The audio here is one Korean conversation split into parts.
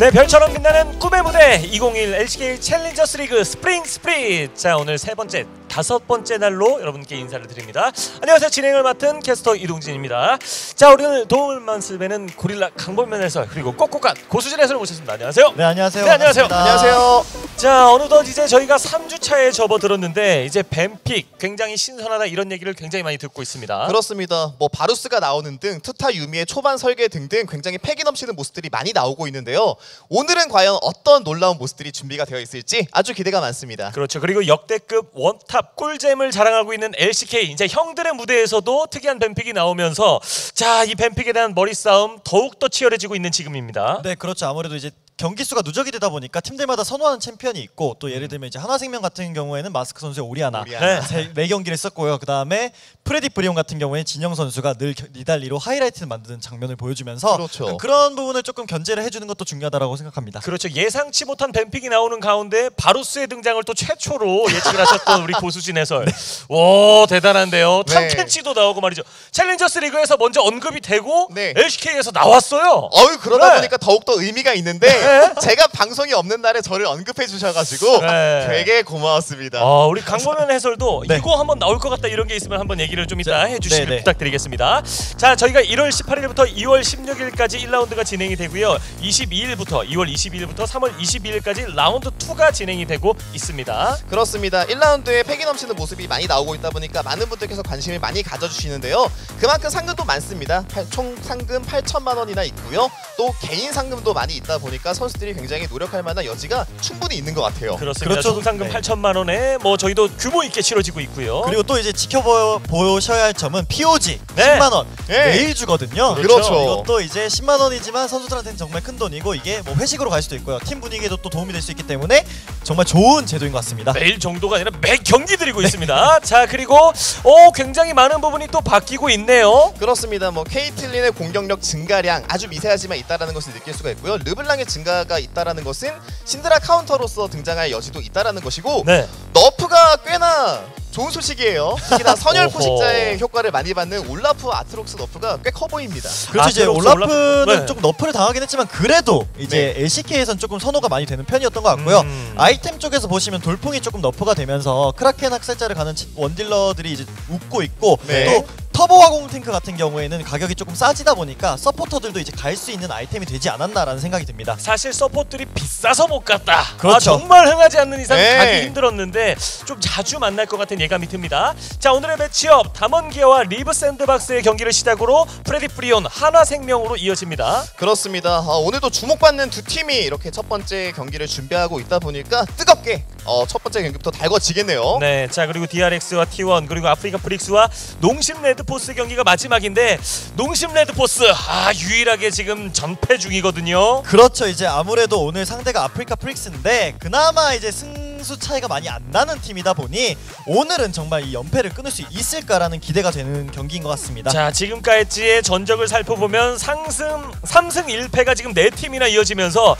네, 별처럼 빛나는 꿈의 무대 2021 LCK 챌린저스 리그 스프링 스프릿. 자, 오늘 세 번째, 다섯 번째 날로 여러분께 인사를 드립니다. 안녕하세요. 진행을 맡은 캐스터 이동진입니다. 자, 오늘 도움을 만습에는 고릴라 강범면 해설 그리고 꼭꼭한 고수진 해설 모셨습니다. 안녕하세요. 네, 안녕하세요. 네, 안녕하세요. 안녕하세요. 자, 어느덧 이제 저희가 3주차에 접어들었는데 이제 뱀픽 굉장히 신선하다 이런 얘기를 굉장히 많이 듣고 있습니다. 그렇습니다. 뭐 바루스가 나오는 등 투타 유미의 초반 설계 등등 굉장히 패기 넘치는 모습들이 많이 나오고 있는데요. 오늘은 과연 어떤 놀라운 모습들이 준비가 되어 있을지 아주 기대가 많습니다. 그렇죠. 그리고 역대급 원탑 꿀잼을 자랑하고 있는 LCK, 이제 형들의 무대에서도 특이한 뱀픽이 나오면서 자, 이 뱀픽에 대한 머리 싸움 더욱더 치열해지고 있는 지금입니다. 네, 그렇죠. 아무래도 이제 경기 수가 누적이 되다 보니까 팀들마다 선호하는 챔피언이 있고, 또 예를 들면 이제 하나생명 같은 경우에는 마스크 선수의 오리아나 네 경기를 했었고요. 그 다음에 프레디 브리온 같은 경우에 진영 선수가 늘 니달리로 하이라이트를 만드는 장면을 보여주면서 그렇죠. 그런 부분을 조금 견제를 해주는 것도 중요하다고 생각합니다. 그렇죠. 예상치 못한 뱀픽이 나오는 가운데 바루스의 등장을 또 최초로 예측을 하셨던 우리 고수진 해설. 네. 와, 대단한데요. 네. 탐켄치도 나오고 말이죠. 챌린저스 리그에서 먼저 언급이 되고 네. LCK에서 나왔어요. 그러다 네. 보니까 더욱더 의미가 있는데 제가 방송이 없는 날에 저를 언급해 주셔가지고 되게 고마웠습니다. 우리 강범면 해설도 네. 이거 한번 나올 것 같다 이런 게 있으면 한번 얘기를 좀 이따 해주시길 네네. 부탁드리겠습니다. 자, 저희가 1월 18일부터 2월 16일까지 1라운드가 진행이 되고요. 22일부터 2월 22일부터 3월 22일까지 라운드 2가 진행이 되고 있습니다. 그렇습니다. 1라운드에 패기 넘치는 모습이 많이 나오고 있다 보니까 많은 분들께서 관심을 많이 가져주시는데요. 그만큼 상금도 많습니다. 총 상금 8천만 원이나 있고요. 또 개인 상금도 많이 있다 보니까 선수들이 굉장히 노력할 만한 여지가 충분히 있는 것 같아요. 그렇습니다. 그렇죠. 총 상금 네. 8천만 원에 뭐 저희도 규모 있게 치러지고 있고요. 그리고 또 이제 지켜보셔야 할 점은 POG 네. 10만 원 네. 매일 주거든요. 그렇죠. 이것도 이제 10만 원이지만 선수들한테는 정말 큰 돈이고, 이게 뭐 회식으로 갈 수도 있고요. 팀 분위기에도 또 도움이 될 수 있기 때문에 정말 좋은 제도인 것 같습니다. 매일 정도가 아니라 매 경기 드리고 있습니다. 자, 그리고 굉장히 많은 부분이 또 바뀌고 있네요. 그렇습니다. 뭐 케이틀린의 공격력 증가량 아주 미세하지만 있다라는 것을 느낄 수가 있고요. 르블랑의 증가가 있다라는 것은 신드라 카운터로서 등장할 여지도 있다라는 것이고, 네. 너프가 꽤나 좋은 소식이에요. 특히나 선열 포식자의 효과를 많이 받는 올라프 아트록스 너프가 꽤 커 보입니다. 그렇죠. 이제 아트록스, 올라프는 네. 좀 너프를 당하긴 했지만 그래도 이제 LCK에선 조금 선호가 많이 되는 편이었던 것 같고요. 아이템 쪽에서 보시면 돌풍이 조금 너프가 되면서 크라켄 학살자를 가는 원딜러들이 이제 웃고 있고, 네. 또 터보 화공 탱크 같은 경우에는 가격이 조금 싸지다 보니까 서포터들도 이제 갈 수 있는 아이템이 되지 않았나라는 생각이 듭니다. 사실 서포트들이 비싸서 못 갔다. 그렇죠. 정말 흥하지 않는 이상 네. 가기 힘들었는데 좀 자주 만날 것 같은 예감이 듭니다. 자, 오늘의 매치업 담원기아와 리브 샌드박스의 경기를 시작으로 프레디 프리온 하나생명으로 이어집니다. 그렇습니다. 오늘도 주목받는 두 팀이 이렇게 첫 번째 경기를 준비하고 있다 보니까 뜨겁게 첫 번째 경기부터 달궈지겠네요. 네, 자, 그리고 DRX와 T1 그리고 아프리카 프릭스와 농심 레드포스 경기가 마지막인데, 농심 레드포스 유일하게 지금 전패 중이거든요. 그렇죠. 이제 아무래도 오늘 상대가 아프리카 프릭스인데 그나마 이제 승수 차이가 많이 안 나는 팀이다 보니 오늘은 정말 이 연패를 끊을 수 있을까라는 기대가 되는 경기인 것 같습니다. 자, 지금까지의 전적을 살펴보면 3승 1패가 지금 4팀이나 이어지면서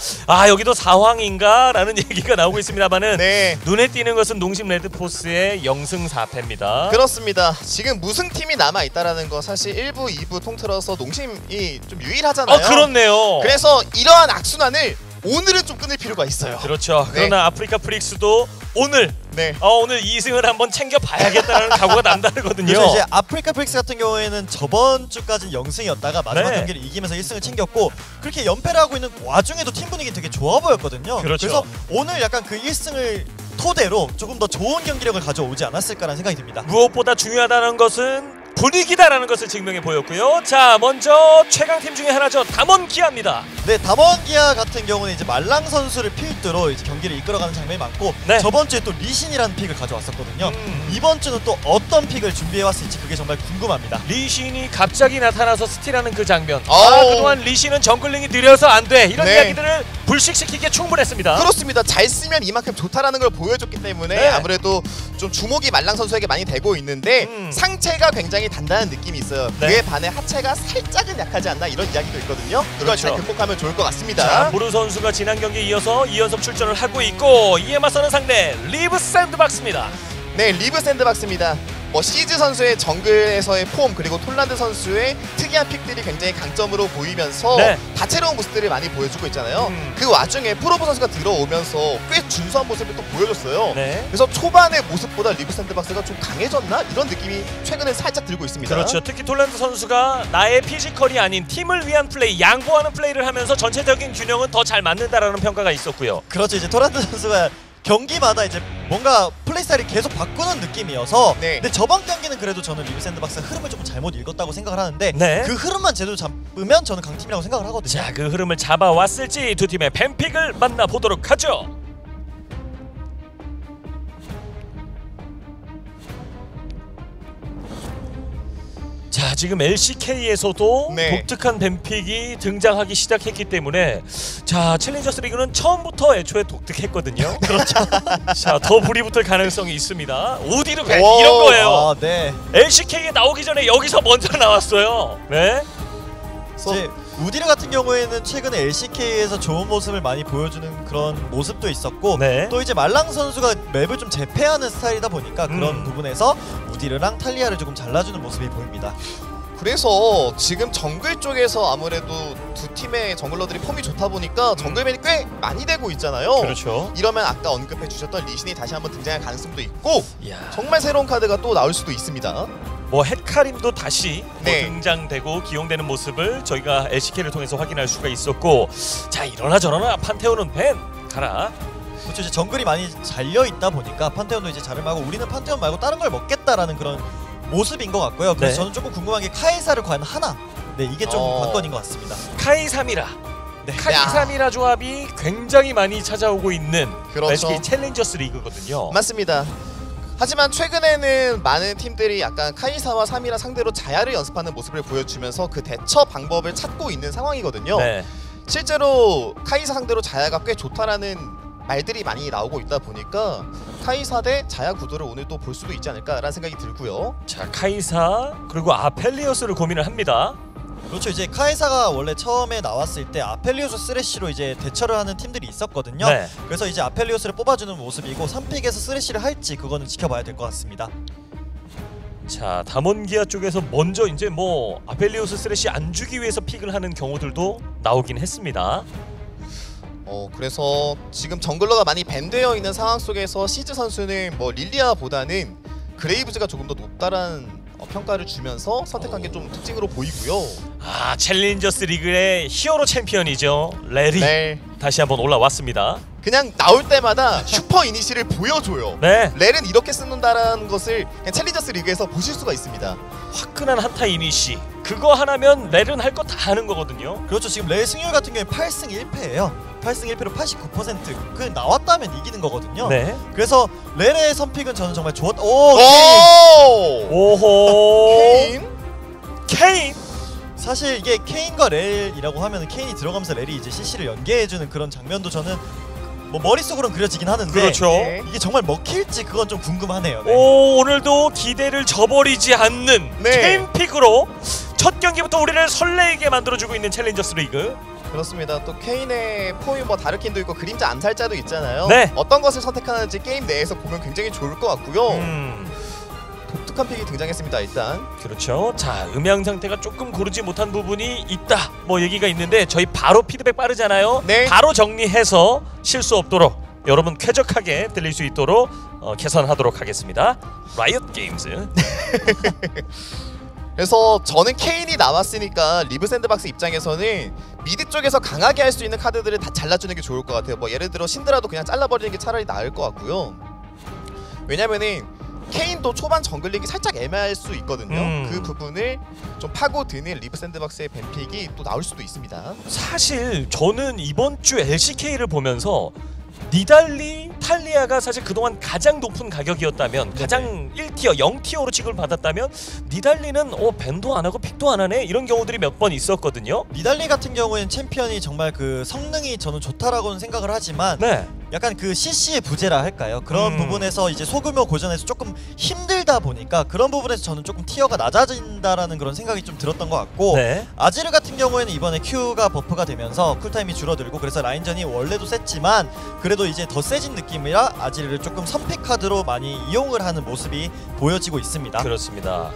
여기도 사황인가? 라는 얘기가 나오고 있습니다만은 네. 눈에 띄는 것은 농심 레드포스의 0승 4패입니다. 그렇습니다. 지금 무승팀이 남아있다라는 거 사실 1부, 2부 통틀어서 농심이 좀 유일하잖아요. 그렇네요. 그래서 이러한 악순환을 오늘은 좀 끊을 필요가 있어요. 그렇죠. 네. 그러나 아프리카 프릭스도 오늘 오늘 2승을 한번 챙겨봐야겠다는 각오가 남다르거든요. 그래서 이제 아프리카 프릭스 같은 경우에는 저번 주까지 0승이었다가 마지막 네. 경기를 이기면서 1승을 챙겼고, 그렇게 연패를 하고 있는 와중에도 팀 분위기 되게 좋아 보였거든요. 그렇죠. 그래서 오늘 약간 그 1승을 토대로 조금 더 좋은 경기력을 가져오지 않았을까라는 생각이 듭니다. 무엇보다 중요하다는 것은 분위기다라는 것을 증명해 보였고요. 자, 먼저 최강팀 중에 하나죠. 담원기아입니다. 네, 담원기아 같은 경우는 이제 말랑 선수를 필두로 이제 경기를 이끌어가는 장면이 많고, 네. 저번 주에 또 리신이라는 픽을 가져왔었거든요. 이번 주는 또 어떤 픽을 준비해왔을지 그게 정말 궁금합니다. 리신이 갑자기 나타나서 스틸하는 그 장면. 아우. 그동안 리신은 정글링이 느려서 안 돼. 이런 네. 이야기들을 불식시키기에 충분했습니다. 그렇습니다. 잘 쓰면 이만큼 좋다라는 걸 보여줬기 때문에 네. 아무래도 좀 주목이 말랑 선수에게 많이 되고 있는데 상체가 굉장히 단단한 느낌이 있어요. 네. 그에 반해 하체가 살짝은 약하지 않나 이런 이야기도 있거든요. 이걸 잘 그렇죠. 극복하면 좋을 것 자, 같습니다. 무르 선수가 지난 경기에 이어서 2연속 출전을 하고 있고, 이에 맞서는 상대 리브 샌드박스입니다. 네, 리브 샌드박스입니다. 뭐 시즈 선수의 정글에서의 폼 그리고 톨란드 선수의 특이한 픽들이 굉장히 강점으로 보이면서 네. 다채로운 모습들을 많이 보여주고 있잖아요. 그 와중에 프로브 선수가 들어오면서 꽤 준수한 모습을 또 보여줬어요. 네. 그래서 초반의 모습보다 리브 샌드박스가 좀 강해졌나? 이런 느낌이 최근에 살짝 들고 있습니다. 그렇죠. 특히 톨란드 선수가 나의 피지컬이 아닌 팀을 위한 플레이, 양보하는 플레이를 하면서 전체적인 균형은 더 잘 맞는다라는 평가가 있었고요. 그렇죠. 이제 토란드 선수가 경기마다 이제 뭔가 플레이 스타일이 계속 바꾸는 느낌이어서 네. 근데 저번 경기는 그래도 저는 리브 샌드박스가 흐름을 조금 잘못 읽었다고 생각을 하는데 네. 그 흐름만 제대로 잡으면 저는 강팀이라고 생각을 하거든요. 자, 그 흐름을 잡아왔을지 두 팀의 뱀픽을 만나보도록 하죠. 자, 지금 LCK에서도 네. 독특한 뱀픽이 등장하기 시작했기 때문에 자, 챌린저스 리그는 처음부터 애초에 독특했거든요. 그렇죠. 자, 더 불이 붙을 가능성이 있습니다. 어디로 가? 오. 이런 거예요. 아, 네. LCK에 나오기 전에 여기서 먼저 나왔어요. 네. 이제 우디르 같은 경우에는 최근에 LCK에서 좋은 모습을 많이 보여주는 그런 모습도 있었고 네. 또 이제 말랑 선수가 맵을 좀 재패하는 스타일이다 보니까 그런 부분에서 우디르랑 탈리아를 조금 잘라주는 모습이 보입니다. 그래서 지금 정글 쪽에서 아무래도 두 팀의 정글러들이 폼이 좋다 보니까 정글맨이 꽤 많이 되고 있잖아요. 그렇죠. 이러면 아까 언급해 주셨던 리신이 다시 한번 등장할 가능성도 있고 이야. 정말 새로운 카드가 또 나올 수도 있습니다. 뭐 헷카림도 다시 네. 뭐 등장되고 기용되는 모습을 저희가 LCK를 통해서 확인할 수가 있었고 자 이러나 저러나 판테온은 벤 가라. 그렇죠. 이제 정글이 많이 잘려 있다 보니까 판테온도 이제 자름하고 우리는 판테온 말고 다른 걸 먹겠다라는 그런 모습인 것 같고요. 그래서 네. 저는 조금 궁금한 게 카이사를 과연 하나? 네, 이게 좀 관건인 것 같습니다. 카이사미라. 네. 카이사미라 조합이 굉장히 많이 찾아오고 있는 그렇죠. LCK 챌린저스 리그거든요. 맞습니다. 하지만 최근에는 많은 팀들이 약간 카이사와 3이라 상대로 자야를 연습하는 모습을 보여주면서 그 대처 방법을 찾고 있는 상황이거든요. 네. 실제로 카이사 상대로 자야가 꽤 좋다라는 말들이 많이 나오고 있다 보니까 카이사 대 자야 구도를 오늘 또 볼 수도 있지 않을까라는 생각이 들고요. 자 카이사 그리고 아펠리오스를 고민을 합니다. 그렇죠. 이제 카이사가 원래 처음에 나왔을 때 아펠리오스 쓰레쉬로 이제 대처를 하는 팀들이 있었거든요. 네. 그래서 이제 아펠리오스를 뽑아주는 모습이고 3픽에서 쓰레쉬를 할지 그거는 지켜봐야 될 것 같습니다. 자 다몬기아 쪽에서 먼저 이제 뭐 아펠리오스 쓰레쉬 안 주기 위해서 픽을 하는 경우들도 나오긴 했습니다. 그래서 지금 정글러가 많이 밴되어 있는 상황 속에서 시즈 선수는 뭐 릴리아보다는 그레이브즈가 조금 더 높다라는 평가를 주면서 선택한 게 좀 특징으로 보이고요. 아 챌린저스 리그의 히어로 챔피언이죠. 레리 네. 다시 한번 올라왔습니다. 그냥 나올 때마다 슈퍼 이니시를 보여줘요. 네. 렐은 이렇게 쓰는다라는 것을 그냥 챌린저스 리그에서 보실 수가 있습니다. 화끈한 한타 이니시 그거 하나면 렐은 할 거 다 하는 거거든요. 그렇죠. 지금 렐 승률 같은 경우에 8승 1패예요. 8승 1패로 89%. 그 나왔다면 이기는 거거든요. 네. 그래서 렐의 선픽은 저는 정말 좋았다. 오! 오호. 케인? 케인. 사실 이게 케인과 렐이라고 하면 케인이 들어가면서 렐이 이제 CC를 연계해주는 그런 장면도 저는 뭐 머릿속으로는 그려지긴 하는데 그렇죠. 네. 이게 정말 먹힐지 그건 좀 궁금하네요. 네. 오 오늘도 기대를 저버리지 않는 네. 케인 픽으로 첫 경기부터 우리를 설레게 만들어주고 있는 챌린저스 리그. 그렇습니다. 또 케인의 폼이 뭐 다르킨도 있고 그림자 암살자도 있잖아요. 네. 어떤 것을 선택하는지 게임 내에서 보면 굉장히 좋을 것 같고요. 독특한 픽이 등장했습니다. 일단 그렇죠. 자 음향 상태가 조금 고르지 못한 부분이 있다 뭐 얘기가 있는데 저희 바로 피드백 빠르잖아요. 네. 바로 정리해서 실수 없도록 여러분 쾌적하게 들릴 수 있도록 개선하도록 하겠습니다. 라이엇 게임즈. 그래서 저는 케인이 나왔으니까 리브 샌드박스 입장에서는 미드 쪽에서 강하게 할 수 있는 카드들을 다 잘라주는 게 좋을 것 같아요. 뭐 예를 들어 신드라도 그냥 잘라버리는 게 차라리 나을 것 같고요. 왜냐면은 케인도 초반 정글링이 살짝 애매할 수 있거든요. 그 부분을 좀 파고드는 리브 샌드박스의 뱀픽이 또 나올 수도 있습니다. 사실 저는 이번 주 LCK를 보면서 니달리, 탈리아가 사실 그동안 가장 높은 가격이었다면 가장 1티어, 0티어로 취급을 받았다면 니달리는 밴도 안 하고 픽도 안 하네 이런 경우들이 몇 번 있었거든요. 니달리 같은 경우에는 챔피언이 정말 그 성능이 저는 좋다라고는 생각을 하지만 네. 약간 그 CC의 부재라 할까요? 그런 부분에서 이제 소규모 고전에서 조금 힘들다 보니까 그런 부분에서 저는 조금 티어가 낮아진다라는 그런 생각이 좀 들었던 것 같고 네. 아지르 같은 경우에는 이번에 Q가 버프가 되면서 쿨타임이 줄어들고 그래서 라인전이 원래도 셌지만 그래도 이제 더 세진 느낌이라 아지르를 조금 선픽 카드로 많이 이용을 하는 모습이 보여지고 있습니다. 그렇습니다.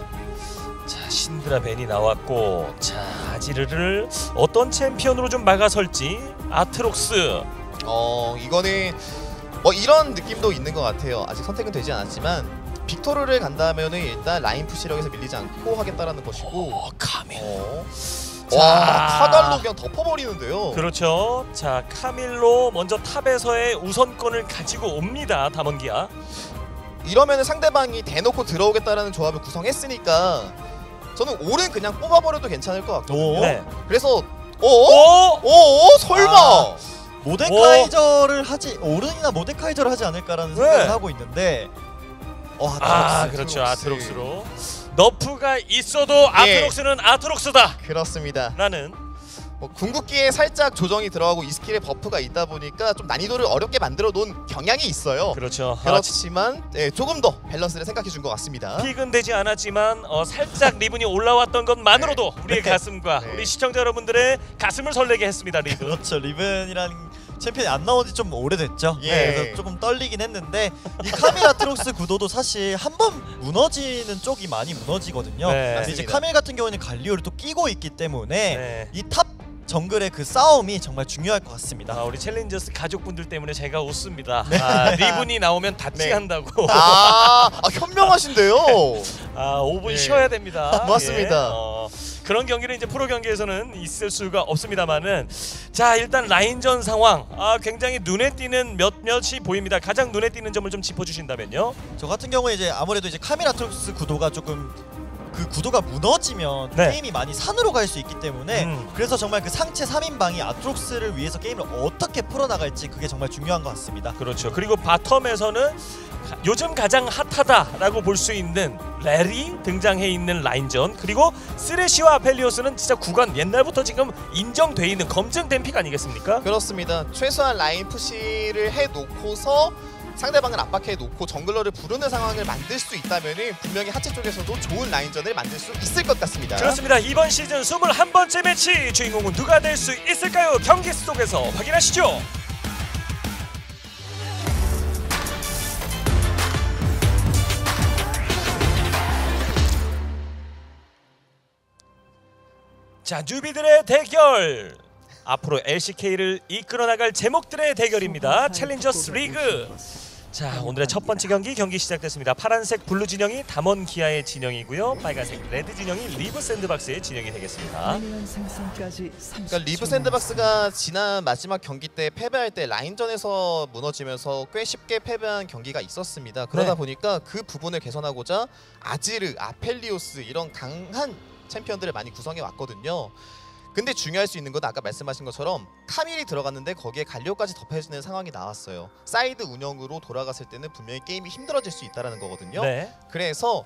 자, 신드라 벤이 나왔고, 자, 아지르를 어떤 챔피언으로 좀 막아설지. 아트록스. 이거는 뭐 이런 느낌도 있는 것 같아요. 아직 선택은 되지 않았지만 빅토르를 간다면은 일단 라인 푸시력에서 밀리지 않고 하겠다라는 것이고. 카밀. 와, 카달로 그냥 덮어버리는데요. 그렇죠. 자, 카밀로 먼저 탑에서의 우선권을 가지고 옵니다. 담원기아. 이러면은 상대방이 대놓고 들어오겠다라는 조합을 구성했으니까 저는 올은 그냥 뽑아버려도 괜찮을 것 같거든요. 네. 그래서 설마. 모데카이저를 하지 오른이나 모데카이저를 하지 않을까라는 생각을 하고 있는데 그렇죠. 아트록스로 너프가 있어도 아트록스는 아트록스다. 그렇습니다. 라는 궁극기에 살짝 조정이 들어가고 이 스킬에 버프가 있다 보니까 좀 난이도를 어렵게 만들어 놓은 경향이 있어요. 그렇죠. 그렇지만 조금 더 밸런스를 생각해 준 것 같습니다. 픽은 되지 않았지만 살짝 리븐이 올라왔던 것만으로도 우리의 가슴과 우리 시청자 여러분들의 가슴을 설레게 했습니다. 리븐. 그렇죠. 리븐이라는 챔피언이 안 나온 지 좀 오래됐죠. 그래서 조금 떨리긴 했는데 이 카밀 아트록스 구도도 사실 한 번 무너지는 쪽이 많이 무너지거든요. 근데 이제 카밀 같은 경우는 갈리오를 또 끼고 있기 때문에 이 탑 정글의 그 싸움이 정말 중요할 것 같습니다. 우리 챌린저스 가족분들 때문에 제가 웃습니다. 리븐이 나오면 다치 한다고. 현명하신데요. 5분 쉬어야 됩니다. 맞습니다. 그런 경기는 이제 프로 경기에서는 있을 수가 없습니다만은, 자, 일단 라인전 상황 굉장히 눈에 띄는 몇몇이 보입니다. 가장 눈에 띄는 점을 좀 짚어주신다면요. 저 같은 경우에 이제 아무래도 이제 카밀 아트록스 구도가 조금 그 구도가 무너지면 게임이 많이 산으로 갈 수 있기 때문에 그래서 정말 그 상체 3인방이 아트록스를 위해서 게임을 어떻게 풀어나갈지 그게 정말 중요한 것 같습니다. 그렇죠. 그리고 바텀에서는 요즘 가장 핫하다라고 볼 수 있는 렐이 등장해 있는 라인전, 그리고 쓰레쉬와 아펠리오스는 진짜 구간 옛날부터 지금 인정돼 있는 검증된 픽 아니겠습니까? 그렇습니다. 최소한 라인 푸시를 해놓고서 상대방을 압박해놓고 정글러를 부르는 상황을 만들 수 있다면 분명히 하체 쪽에서도 좋은 라인전을 만들 수 있을 것 같습니다. 그렇습니다. 이번 시즌 21번째 매치 주인공은 누가 될 수 있을까요? 경기 속에서 확인하시죠. 자, 뉴비들의 대결. 앞으로 LCK를 이끌어 나갈 제목들의 대결입니다. 챌린저스 리그. 자, 오늘의 첫 번째 경기 시작됐습니다. 파란색 블루 진영이 담원기아의 진영이고요. 빨간색 레드 진영이 리브 샌드박스의 진영이 되겠습니다. 그러니까 리브 샌드박스가 지난 마지막 경기 때 패배할 때 라인전에서 무너지면서 꽤 쉽게 패배한 경기가 있었습니다. 그러다 보니까 그 부분을 개선하고자 아지르, 아펠리오스 이런 강한 챔피언들을 많이 구성해 왔거든요. 근데 중요할 수 있는 건 아까 말씀하신 것처럼 카밀이 들어갔는데 거기에 갈리오까지 덮여지는 상황이 나왔어요. 사이드 운영으로 돌아갔을 때는 분명히 게임이 힘들어질 수 있다는 거거든요. 그래서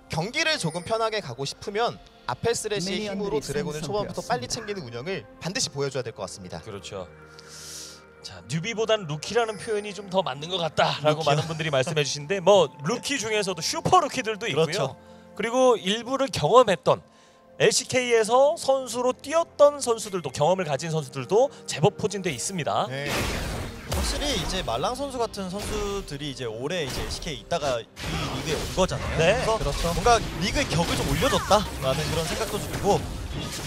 경기를 조금 편하게 가고 싶으면 아펠스레시의 힘으로 드래곤을 초반부터 빨리 챙기는 운영을 반드시 보여줘야 될 것 같습니다. 그렇죠. 자, 뉴비보단 루키라는 표현이 좀 더 맞는 것 같다라고 많은 분들이 말씀해 주시는데, 뭐 루키 중에서도 슈퍼 루키들도 있고요. 그리고 일부를 경험했던 LCK에서 선수로 뛰었던 선수들도, 경험을 가진 선수들도 제법 포진돼 있습니다. 확실히 이제 말랑 선수 같은 선수들이 이제 올해 이제 LCK 있다가 이 리그에 온 거잖아요. 그래서 뭔가 리그의 격을 좀 올려줬다라는 그런 생각도 들고,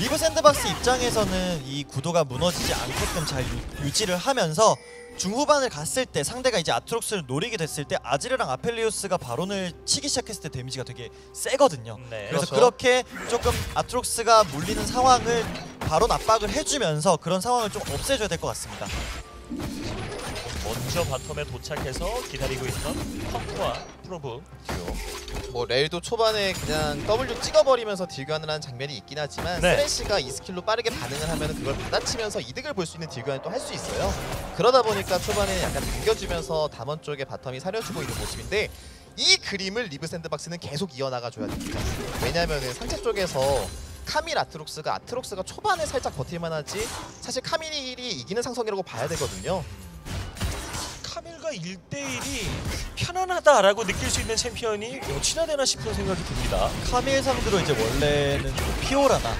리브 샌드박스 입장에서는 이 구도가 무너지지 않게끔 잘 유지를 하면서 중후반을 갔을 때 상대가 이제 아트록스를 노리게 됐을 때 아지르랑 아펠리오스가 바론을 치기 시작했을 때 데미지가 되게 세거든요. 그래서 그렇게 조금 아트록스가 물리는 상황을 바론 압박을 해주면서 그런 상황을 좀 없애줘야 될 것 같습니다. 먼저 바텀에 도착해서 기다리고 있던 펑크와 프로브 듀오. 뭐 렐도 초반에 그냥 W 찍어버리면서 딜교환을 하는 장면이 있긴 하지만 쓰레쉬가 이 스킬로 빠르게 반응을 하면 그걸 받아치면서 이득을 볼 수 있는 딜교환을 또 할 수 있어요. 그러다 보니까 초반에 약간 당겨주면서 담원 쪽에 바텀이 사려주고 있는 모습인데, 이 그림을 리브 샌드박스는 계속 이어나가줘야 됩니다. 왜냐면은 상체 쪽에서 카밀 아트록스가 초반에 살짝 버틸만 하지 사실 카밀이 이기는 상성이라고 봐야 되거든요. 카밀과 1대1이 편안하다라고 느낄 수 있는 챔피언이 몇이나 되나 싶은 생각이 듭니다. 카밀 상대로 이제 원래는 뭐 피오라나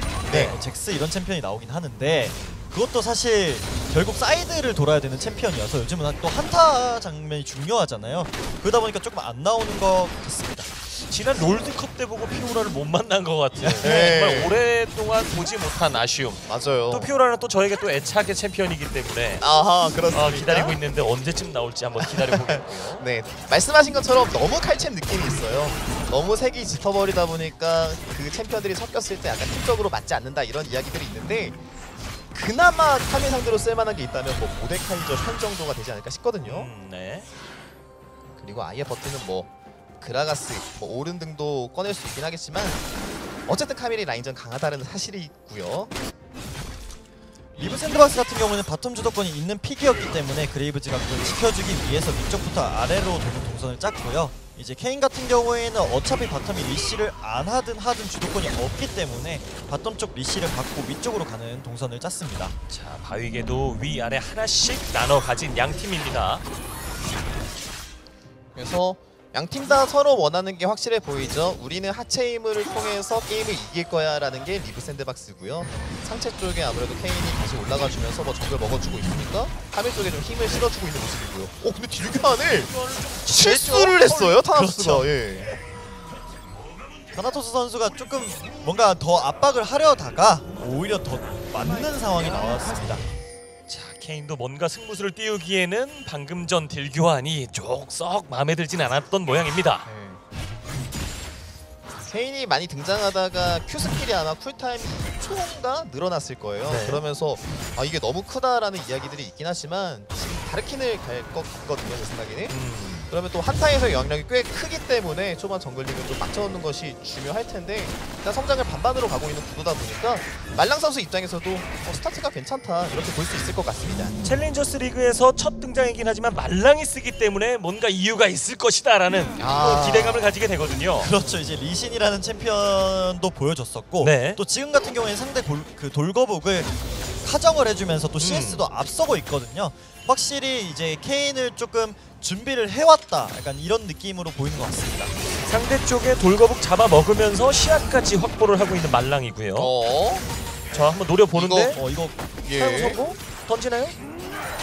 잭스 이런 챔피언이 나오긴 하는데, 그것도 사실 결국 사이드를 돌아야 되는 챔피언이어서 요즘은 또 한타 장면이 중요하잖아요. 그러다 보니까 조금 안 나오는 것 같습니다. 지난 롤드컵 때 보고 피오라를 못 만난 것 같아요. 네. 정말 오랫동안 보지 못한 아쉬움. 맞아요. 또 피오라는 또 저에게 또 애착의 챔피언이기 때문에 아하, 그렇습니다. 기다리고 있는데 언제쯤 나올지 한번 기다려보겠고요. 네, 말씀하신 것처럼 너무 칼챔 느낌이 있어요. 너무 색이 짙어버리다 보니까 그 챔피언들이 섞였을 때 약간 팀적으로 맞지 않는다 이런 이야기들이 있는데 그나마 카밀 상대로 쓸만한 게 있다면 뭐 모데카이저 현 정도가 되지 않을까 싶거든요. 네. 그리고 아예 버티는 뭐 그라가스, 뭐 오른 등도 꺼낼 수 있긴 하겠지만 어쨌든 카밀이 라인전 강하다는 사실이 있고요. 리브 샌드박스 같은 경우는 바텀 주도권이 있는 픽이었기 때문에 그레이브즈가 그걸 지켜주기 위해서 위쪽부터 아래로 도는 동선을 짰고요. 이제 케인 같은 경우에는 어차피 바텀이 리시를 안 하든 주도권이 없기 때문에 바텀 쪽 리시를 받고 위쪽으로 가는 동선을 짰습니다. 자, 바위계도 위아래 하나씩 나눠 가진 양 팀입니다. 그래서 양팀 다 서로 원하는 게 확실해 보이죠. 우리는 하체 힘을 통해서 게임을 이길 거야 라는 게 리브 샌드박스고요. 상체 쪽에 아무래도 케인이 다시 올라가주면서 뭐 정글 먹어주고 있으니까 카밀 쪽에 좀 힘을 실어주고 있는 모습이고요. 근데 딜교환을 실수를 했어요, 타나토스가. 그렇죠. 예. 타나토스 선수가 조금 뭔가 더 압박을 하려다가 오히려 더 맞는 상황이 나왔습니다. 자, 케인도 뭔가 승부수를 띄우기에는 방금 전 딜 교환이 쏙 마음에 들진 않았던 모양입니다. 케인이 많이 등장하다가 Q 스킬이 아마 쿨타임 2초인가 늘어났을 거예요. 네. 그러면서 이게 너무 크다라는 이야기들이 있긴 하지만 지금 다르킨을 갈 것 같거든요, 제 생각에는. 그러면 또 한타에서 영향력이 꽤 크기 때문에 초반 정글링을 좀 맞춰놓는 것이 중요할 텐데 일단 성장을 반반으로 가고 있는 구도다 보니까 말랑 선수 입장에서도 스타트가 괜찮다 이렇게 볼 수 있을 것 같습니다. 챌린저스 리그에서 첫 등장이긴 하지만 말랑이 쓰기 때문에 뭔가 이유가 있을 것이다라는 또 기대감을 가지게 되거든요. 그렇죠. 이제 리신이라는 챔피언도 보여줬었고 네. 또 지금 같은 경우에는 상대 그 돌거북을 카정을 해주면서 또 CS도 앞서고 있거든요. 확실히 이제 케인을 조금 준비를 해왔다 약간 이런 느낌으로 보이는 것 같습니다. 상대 쪽에 돌거북 잡아먹으면서 시야까지 확보를 하고 있는 말랑이고요. 자, 한번 노려보는데 이거 사용 성공? 던지나요?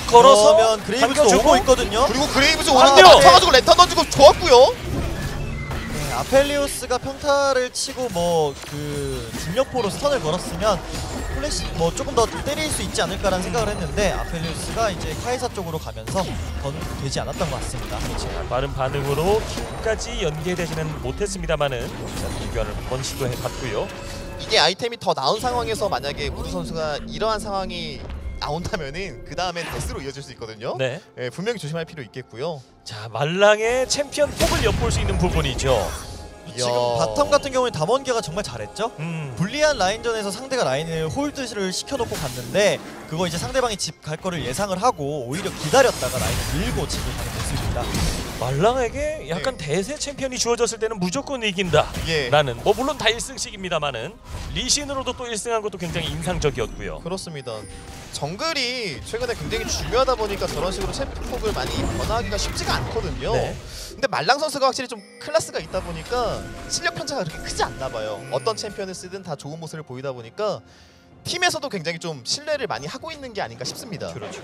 걸어서 그러면 그레이브즈 당겨주고 오고 있거든요. 그리고 그레이브즈 안 오는데 돼요. 맞춰가지고 랜턴 던지고 좋았고요. 네, 아펠리우스가 평타를 치고 뭐 그 중력포로 스턴을 걸었으면 플래시 뭐 조금 더 때릴 수 있지 않을까라는 생각을 했는데 아펠리우스가 이제 카이사 쪽으로 가면서 더 되지 않았던 것 같습니다. 자, 빠른 반응으로 킬까지 연계되지는 못했습니다만은 비교를 한번 시도해봤고요. 이게 아이템이 더 나은 상황에서 만약에 무드 선수가 이러한 상황이 나온다면은 그 다음엔 데스로 이어질 수 있거든요. 네. 예, 분명히 조심할 필요 있겠고요. 자, 말랑의 챔피언 톱을 엿볼 수 있는 부분이죠. 지금 바텀 같은 경우에 담원기가 정말 잘했죠. 불리한 라인전에서 상대가 라인을 홀드를 시켜놓고 갔는데 그거 이제 상대방이 집 갈 거를 예상을 하고 오히려 기다렸다가 라인을 밀고 집을 가는 모습입니다. 말랑에게 약간 대세 챔피언이 주어졌을 때는 무조건 이긴다 라는 뭐 물론 다 1승씩입니다만은 리신으로도 또 1승한 것도 굉장히 인상적이었고요. 그렇습니다. 정글이 최근에 굉장히 중요하다 보니까 저런 식으로 챔프폭을 많이 변화하기가 쉽지가 않거든요. 네. 근데 말랑 선수가 확실히 좀 클래스가 있다 보니까 실력 편차가 그렇게 크지 않나 봐요. 어떤 챔피언을 쓰든 다 좋은 모습을 보이다 보니까 팀에서도 굉장히 좀 신뢰를 많이 하고 있는 게 아닌가 싶습니다. 그렇죠.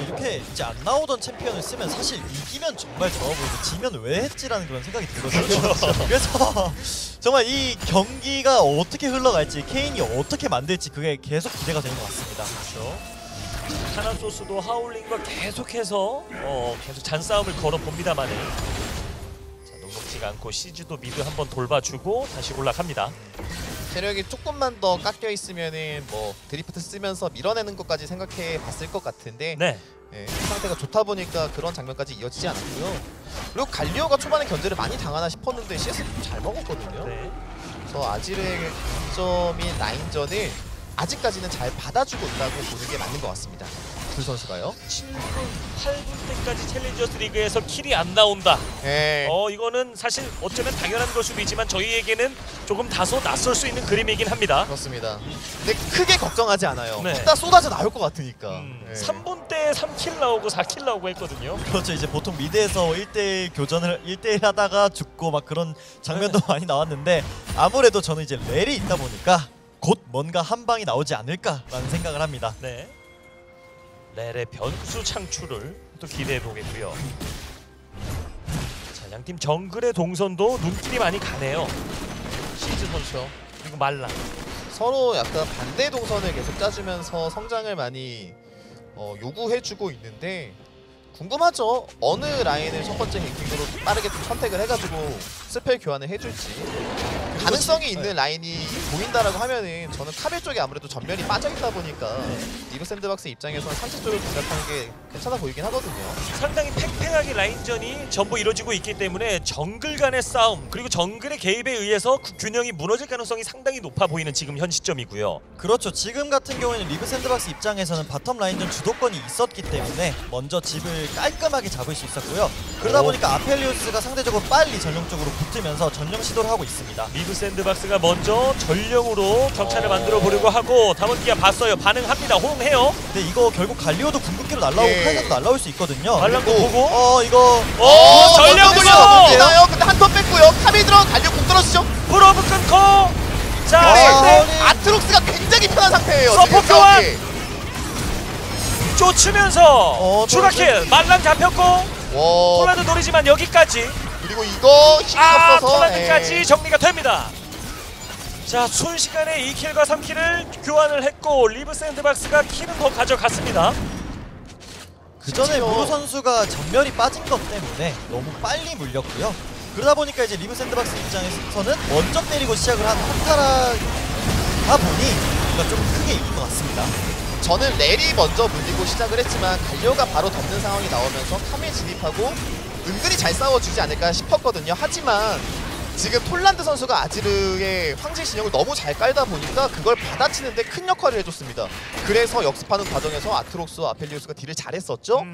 이렇게 이제 안 나오던 챔피언을 쓰면 사실 이기면 정말 좋아 보이고 지면 왜 했지라는 그런 생각이 들거든요. 그래서 정말 이 경기가 어떻게 흘러갈지 케인이 어떻게 만들지 그게 계속 기대가 되는 것 같습니다. 그렇죠. 타나소스도 하울링과 계속해서 계속 잔싸움을 걸어봅니다만은 자, 녹록지가 않고 시즈도 미드 한번 돌봐주고 다시 올라갑니다. 체력이 조금만 더 깎여 있으면은 뭐 드리프트 쓰면서 밀어내는 것까지 생각해 봤을 것 같은데 네. 예, 상태가 좋다 보니까 그런 장면까지 이어지지 않았고요. 그리고 갈리오가 초반에 견제를 많이 당하나 싶었는데 CS 잘 먹었거든요. 네. 그래서 아지르의 강점인 라인전을 아직까지는 잘 받아주고 있다고 보는 게 맞는 것 같습니다. 둘 선수가요. 7분, 8분 때까지 챌린저스 리그에서 킬이 안 나온다. 예. 이거는 사실 어쩌면 당연한 걸 수도 있지만 저희에게는 조금 다소 낯설 수 있는 그림이긴 합니다. 그렇습니다. 근데 크게 걱정하지 않아요. 네. 이따 쏟아져 나올 것 같으니까. 예. 3분 때 3킬 나오고 4킬 나오고 했거든요. 그렇죠. 이제 보통 미드에서 1대1 교전을 1대1 하다가 죽고 막 그런 장면도 많이 나왔는데 아무래도 저는 이제 렐이 있다 보니까 곧 뭔가 한 방이 나오지 않을까라는 생각을 합니다. 네. 렐의 변수 창출을 또 기대해 보겠고요. 자, 양팀 정글의 동선도 눈길이 많이 가네요. 시즈 선수요. 그리고 말라. 서로 약간 반대 동선을 계속 짜주면서 성장을 많이 요구해주고 있는데 궁금하죠. 어느 라인을 첫 번째 갱킹으로 빠르게 좀 선택을 해가지고 스펠 교환을 해줄지. 가능성이 있는 라인이 보인다라고 하면은 저는 카벨 쪽에 아무래도 전면이 빠져있다 보니까 리브 샌드박스 입장에서는 상체 쪽을 공략하는 게 괜찮아 보이긴 하거든요. 상당히 팽팽하게 라인전이 전부 이루어지고 있기 때문에 정글 간의 싸움 그리고 정글의 개입에 의해서 그 균형이 무너질 가능성이 상당히 높아 보이는 지금 현 시점이고요. 그렇죠. 지금 같은 경우에는 리브 샌드박스 입장에서는 바텀 라인전 주도권이 있었기 때문에 먼저 집을 깔끔하게 잡을 수 있었고요. 그러다 보니까 아펠리우스가 상대적으로 빨리 전령적으로 붙으면서 전령 시도를 하고 있습니다. 리브 샌드박스가 먼저 전령으로 격차를 만들어 보려고 하고 다몬기아 봤어요. 반응합니다. 호응해요. 근데 이거 결국 갈리오도 궁극기로 날라오고 예. 카이사도 날라올 수 있거든요. 말랑도 그리고 보고 이거 전령으로 나요. 근데 한 턴 뺐고요. 카밀 들어 갈려 공 떨어지죠. 프로브 끊고 자 네. 상대 아트록스가 굉장히 편한 상태예요. 서포 지금 교환! 경기. 쫓으면서 추가킬 말랑 잡혔고 와. 톨라드 노리지만 여기까지 그리고 이거 힘이 없어서 톨라드까지 정리가 됩니다. 자 순식간에 2킬과 3킬을 교환을 했고 리브 샌드박스가 킬은 더 가져갔습니다. 그 전에 심지어- 무로 선수가 전멸이 빠진 것 때문에 너무 빨리 물렸고요. 그러다 보니까 이제 리브 샌드박스 입장에서는 먼저 때리고 시작을 한 한타라다 보니 뭔가 좀 크게 이긴 것 같습니다. 저는 렐이 먼저 물리고 시작을 했지만 갈리오가 바로 덮는 상황이 나오면서 카밀 진입하고 은근히 잘 싸워주지 않을까 싶었거든요. 하지만 지금 톨란드 선수가 아지르의 황제 진영을 너무 잘 깔다 보니까 그걸 받아치는데 큰 역할을 해줬습니다. 그래서 역습하는 과정에서 아트록스와 아펠리우스가 딜을 잘했었죠.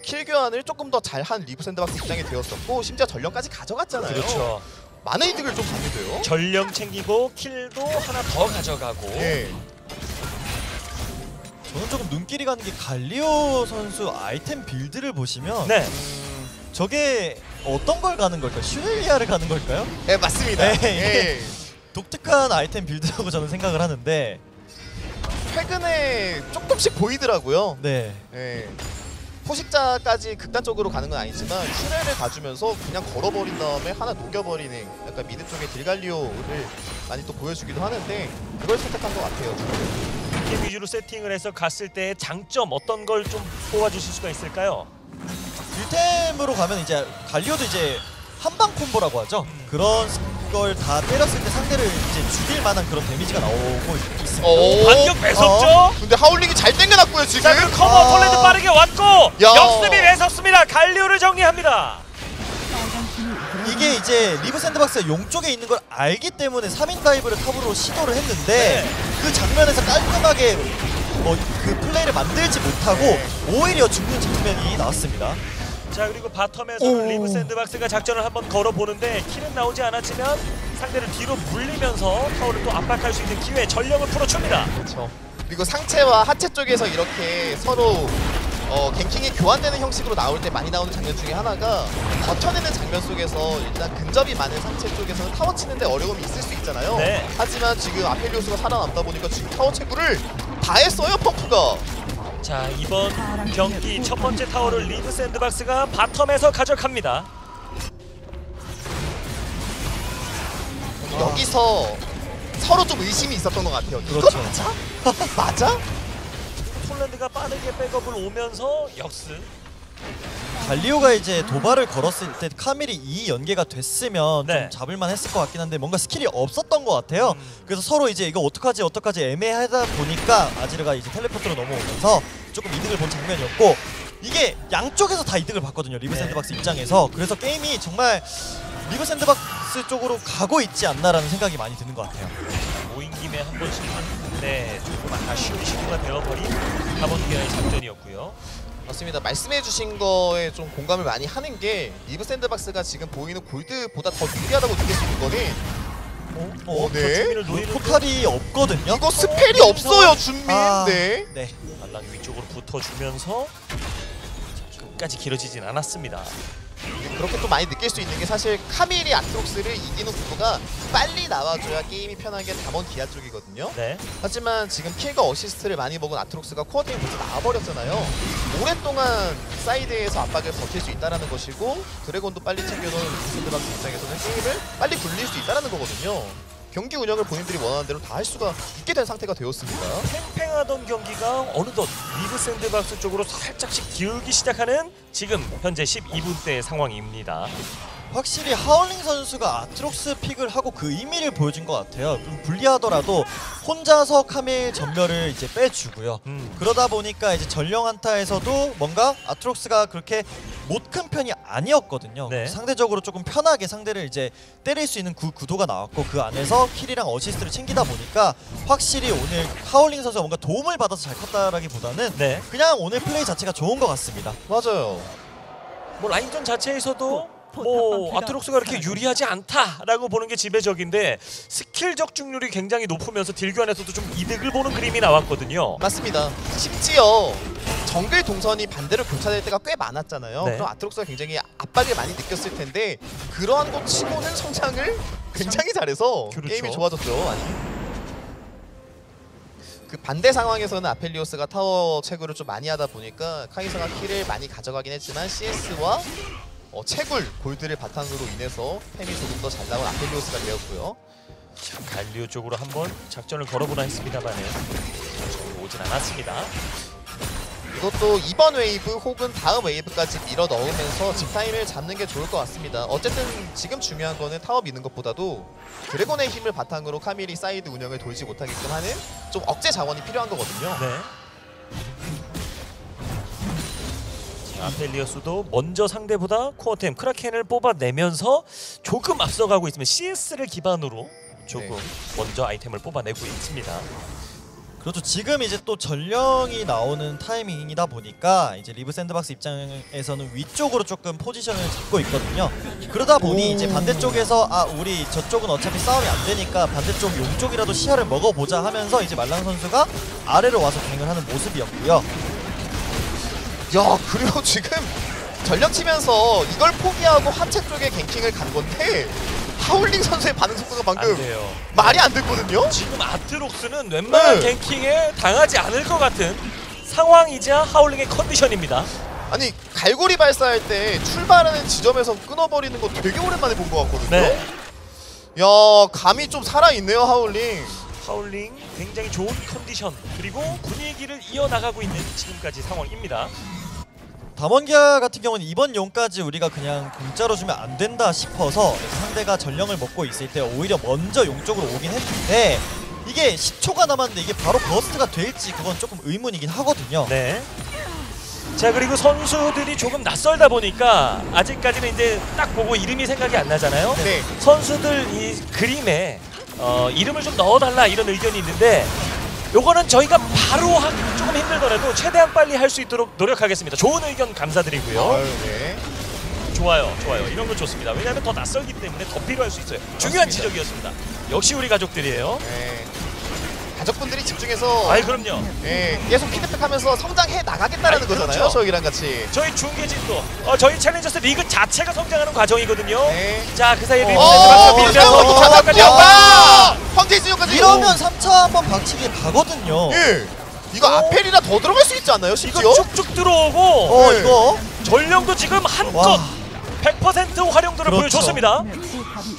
킬 교환을 조금 더 잘한 리브 샌드박스 입장이 되었었고 심지어 전령까지 가져갔잖아요. 그렇죠. 많은 이득을 좀 받는데요. 전령 챙기고 킬도 하나 더 가져가고 예. 저는 조금 눈길이 가는 게 갈리오 선수 아이템 빌드를 보시면 네. 저게 어떤 걸 가는 걸까요? 슈렐리아를 가는 걸까요? 네 맞습니다. 네, 예. 독특한 아이템 빌드라고 저는 생각을 하는데 최근에 조금씩 보이더라고요. 네. 예. 포식자까지 극단적으로 가는 건 아니지만 슈레를 가주면서 그냥 걸어버린 다음에 하나 녹여버리는 약간 미드 쪽의 딜갈리오를 많이 또 보여주기도 하는데 그걸 선택한 것 같아요. 게임 위주로 세팅을 해서 갔을 때 장점 어떤 걸 좀 뽑아주실 수가 있을까요? 딜템으로 가면 이제 갈리오도 이제 한방 콤보라고 하죠. 그런 걸 다 때렸을 때 상대를 이제 죽일 만한 그런 데미지가 나오고 있습니다. 반격 매섭죠? 근데 하울링이 잘 땡겨놨고요 지금. 자 그리고 커버 톨랜드 빠르게 왔고 야. 역습이 매섭습니다. 갈리오를 정리합니다. 이게 이제 리브 샌드박스가 용 쪽에 있는 걸 알기 때문에 3인 다이브를 탑으로 시도를 했는데 그 장면에서 깔끔하게 뭐 그 플레이를 만들지 못하고 오히려 죽는 장면이 나왔습니다. 자 그리고 바텀에서 리브 샌드박스가 작전을 한번 걸어보는데 킬은 나오지 않았지만 상대를 뒤로 물리면서 타워를 또 압박할 수 있는 기회 전력을 풀어줍니다. 그렇죠. 그리고 상체와 하체 쪽에서 이렇게 서로 갱킹이 교환되는 형식으로 나올 때 많이 나오는 장면 중에 하나가 버텨내는 장면 속에서 일단 근접이 많은 상체 쪽에서는 타워 치는데 어려움이 있을 수 있잖아요. 네. 하지만 지금 아펠리오스가 살아남다 보니까 지금 타워 채굴을 다 했어요 펌프가. 자 이번 경기 첫 번째 타워를 리브 샌드박스가 바텀에서 가져갑니다. 여기서 서로 좀 의심이 있었던 것 같아요. 그렇죠. 이거 맞아? 맞아? 톨랜드가 빠르게 백업을 오면서 역습. 갈리오가 이제 도발을 걸었을 때 카밀이 이 연계가 됐으면 네. 좀 잡을만 했을 것 같긴 한데 뭔가 스킬이 없었던 것 같아요. 그래서 서로 이제 이거 어떡하지 애매하다 보니까 아지르가 이제 텔레포트로 넘어오면서 조금 이득을 본 장면이었고 이게 양쪽에서 다 이득을 봤거든요. 리브 네. 샌드박스 입장에서. 그래서 게임이 정말 리브 샌드박스 쪽으로 가고 있지 않나라는 생각이 많이 드는 것 같아요. 모인 김에 한 번씩 하는데 조금 아쉬운 시도가 되어버린 다몬기아의 작전이었고요. 맞습니다. 말씀해주신 거에 좀 공감을 많이 하는 게 리브 샌드박스가 지금 보이는 골드보다 더 유리하다고 느낄 수 있는 거는 네. 저주민을 노리는 포탈이 없거든요. 이거 스펠이 없어요 준민. 네. 네. 말랑 위쪽으로 붙어주면서 자, 끝까지 길어지진 않았습니다. 그리고 그렇게 또 많이 느낄 수 있는 게 사실 카밀이 아트록스를 이기는 구도가 빨리 나와줘야 게임이 편한 게 담원 기아 쪽이거든요. 네. 하지만 지금 킬과 어시스트를 많이 먹은 아트록스가 코어 게임 벌써 나와버렸잖아요. 오랫동안 사이드에서 압박을 버틸 수 있다는 것이고 드래곤도 빨리 챙겨놓은 리브샌드박스 입장에서는 게임을 빨리 굴릴 수 있다는 거거든요. 경기 운영을 본인들이 원하는 대로 다 할 수가 있게 된 상태가 되었습니다. 팽팽하던 경기가 어느덧 리브 샌드박스 쪽으로 살짝씩 기울기 시작하는 지금 현재 12분대 상황입니다. 확실히 하울링 선수가 아트록스 픽을 하고 그 의미를 보여준 것 같아요. 좀 불리하더라도 혼자서 카밀 전멸을 이제 빼주고요. 그러다 보니까 이제 전령 한타에서도 뭔가 아트록스가 그렇게 못 큰 편이 아니었거든요. 네. 상대적으로 조금 편하게 상대를 이제 때릴 수 있는 구도가 나왔고 그 안에서 킬이랑 어시스트를 챙기다 보니까 확실히 오늘 하울링 선수가 뭔가 도움을 받아서 잘 컸다라기보다는 네. 그냥 오늘 플레이 자체가 좋은 것 같습니다. 맞아요. 뭐 라인전 자체에서도 뭐 아트록스가 그렇게 유리하지 않다라고 보는 게 지배적인데 스킬 적중률이 굉장히 높으면서 딜 교환에서도 좀 이득을 보는 그림이 나왔거든요. 맞습니다. 심지어 정글 동선이 반대로 교차될 때가 꽤 많았잖아요. 네. 그럼 아트록스가 굉장히 압박을 많이 느꼈을 텐데 그러한 것 치고는 성장을 굉장히 잘해서 그렇죠. 게임이 좋아졌죠. 많이. 그 반대 상황에서는 아펠리오스가 타워 채굴을 좀 많이 하다 보니까 카이사가 킬을 많이 가져가긴 했지만 CS와 채굴 골드를 바탕으로 인해서 템이 조금 더 잘 나온 아펠리오스가 되었고요. 자, 갈리오 쪽으로 한번 작전을 걸어보나 했습니다만은 전혀 오진 않았습니다. 이것도 이번 웨이브 혹은 다음 웨이브까지 밀어 넣으면서 집타임을 잡는 게 좋을 것 같습니다. 어쨌든 지금 중요한 거는 타워 미는 것보다도 드래곤의 힘을 바탕으로 카밀이 사이드 운영을 돌지 못하게끔 하는 좀 억제 자원이 필요한 거거든요. 네. 자, 아펠리오스도 먼저 상대보다 코어템 크라켄을 뽑아내면서 조금 앞서가고 있으면 CS를 기반으로 조금 먼저 아이템을 뽑아내고 있습니다. 그렇죠. 지금 이제 또 전령이 나오는 타이밍이다 보니까 이제 리브 샌드박스 입장에서는 위쪽으로 조금 포지션을 잡고 있거든요. 그러다 보니 이제 반대쪽에서 우리 저쪽은 어차피 싸움이 안 되니까 반대쪽 용쪽이라도 시야를 먹어보자 하면서 이제 말랑 선수가 아래로 와서 갱을 하는 모습이었고요. 야, 그리고 지금 전력 치면서 이걸 포기하고 하체 쪽에 갱킹을 간 건데 하울링 선수의 반응 속도가 방금 안 돼요. 말이 안 됐거든요. 지금 아트록스는 웬만한 네. 갱킹에 당하지 않을 것 같은 상황이자 하울링의 컨디션입니다. 아니 갈고리 발사할 때 출발하는 지점에서 끊어버리는 거 되게 오랜만에 본 것 같거든요. 네. 야, 감이 좀 살아있네요 하울링. 하울링 굉장히 좋은 컨디션 그리고 분위기를 이어나가고 있는 지금까지 상황입니다. 담원기아 같은 경우는 이번 용까지 우리가 그냥 공짜로 주면 안 된다 싶어서 상대가 전령을 먹고 있을 때 오히려 먼저 용 쪽으로 오긴 했는데 이게 10초가 남았는데 이게 바로 버스트가 될지 그건 조금 의문이긴 하거든요. 네. 자, 그리고 선수들이 조금 낯설다 보니까 아직까지는 이제 딱 보고 이름이 생각이 안 나잖아요. 네. 선수들 이 그림에 이름을 좀 넣어달라 이런 의견이 있는데 요거는 저희가 바로 조금 힘들더라도 최대한 빨리 할 수 있도록 노력하겠습니다. 좋은 의견 감사드리고요. 아유, 네. 좋아요, 좋아요. 이런 건 좋습니다. 왜냐하면 더 낯설기 때문에 더 필요할 수 있어요. 중요한 지적이었습니다. 역시 우리 가족들이에요. 네. 가족분들이 집중해서 아이 그럼요. 계속 피드백하면서 성장해 나가겠다는 아이, 거잖아요. 그렇죠. 저희랑 같이. 저희 중계진도 저희 챌린저스 리그 자체가 성장하는 과정이거든요. 네. 자, 그 사이에 리브 어, 샌드박스가 밀면서 2차까지 와! 황제이스까지 이러면 3차 한번 박치기 가거든요. 예. 이거 아펠이라 더 들어갈 수 있지 않나요? 심지어? 이거 쭉쭉 들어오고 네. 이거 전령도 지금 한껏 와. 100% 활용도를 그렇죠. 보여줬습니다.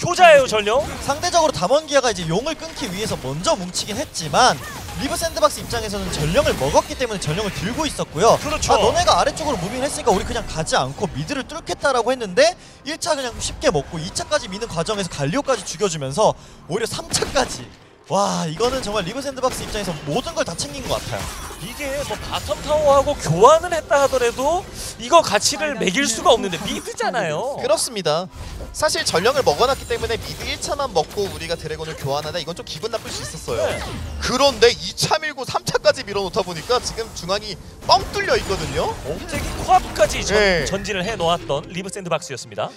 효자예요, 전령. 상대적으로 담원기아가 이제 용을 끊기 위해서 먼저 뭉치긴 했지만 리브 샌드박스 입장에서는 전령을 먹었기 때문에 전령을 들고 있었고요. 그렇죠. 너네가 아래쪽으로 무빙을 했으니까 우리 그냥 가지 않고 미드를 뚫겠다라고 했는데 1차 그냥 쉽게 먹고 2차까지 미는 과정에서 갈리오까지 죽여주면서 오히려 3차까지 와, 이거는 정말 리브 샌드박스 입장에서 모든 걸 다 챙긴 것 같아요. 이게 뭐 바텀 타워하고 교환을 했다 하더라도 이거 가치를 매길 수가 없는데 미드잖아요. 그렇습니다. 사실 전령을 먹어놨기 때문에 미드 1차만 먹고 우리가 드래곤을 교환하다 이건 좀 기분 나쁠 수 있었어요. 네. 그런데 2차 밀고 3차까지 밀어놓다 보니까 지금 중앙이 뻥 뚫려 있거든요. 옵제기 코앞까지 네. 전진을 해놓았던 리브 샌드박스였습니다.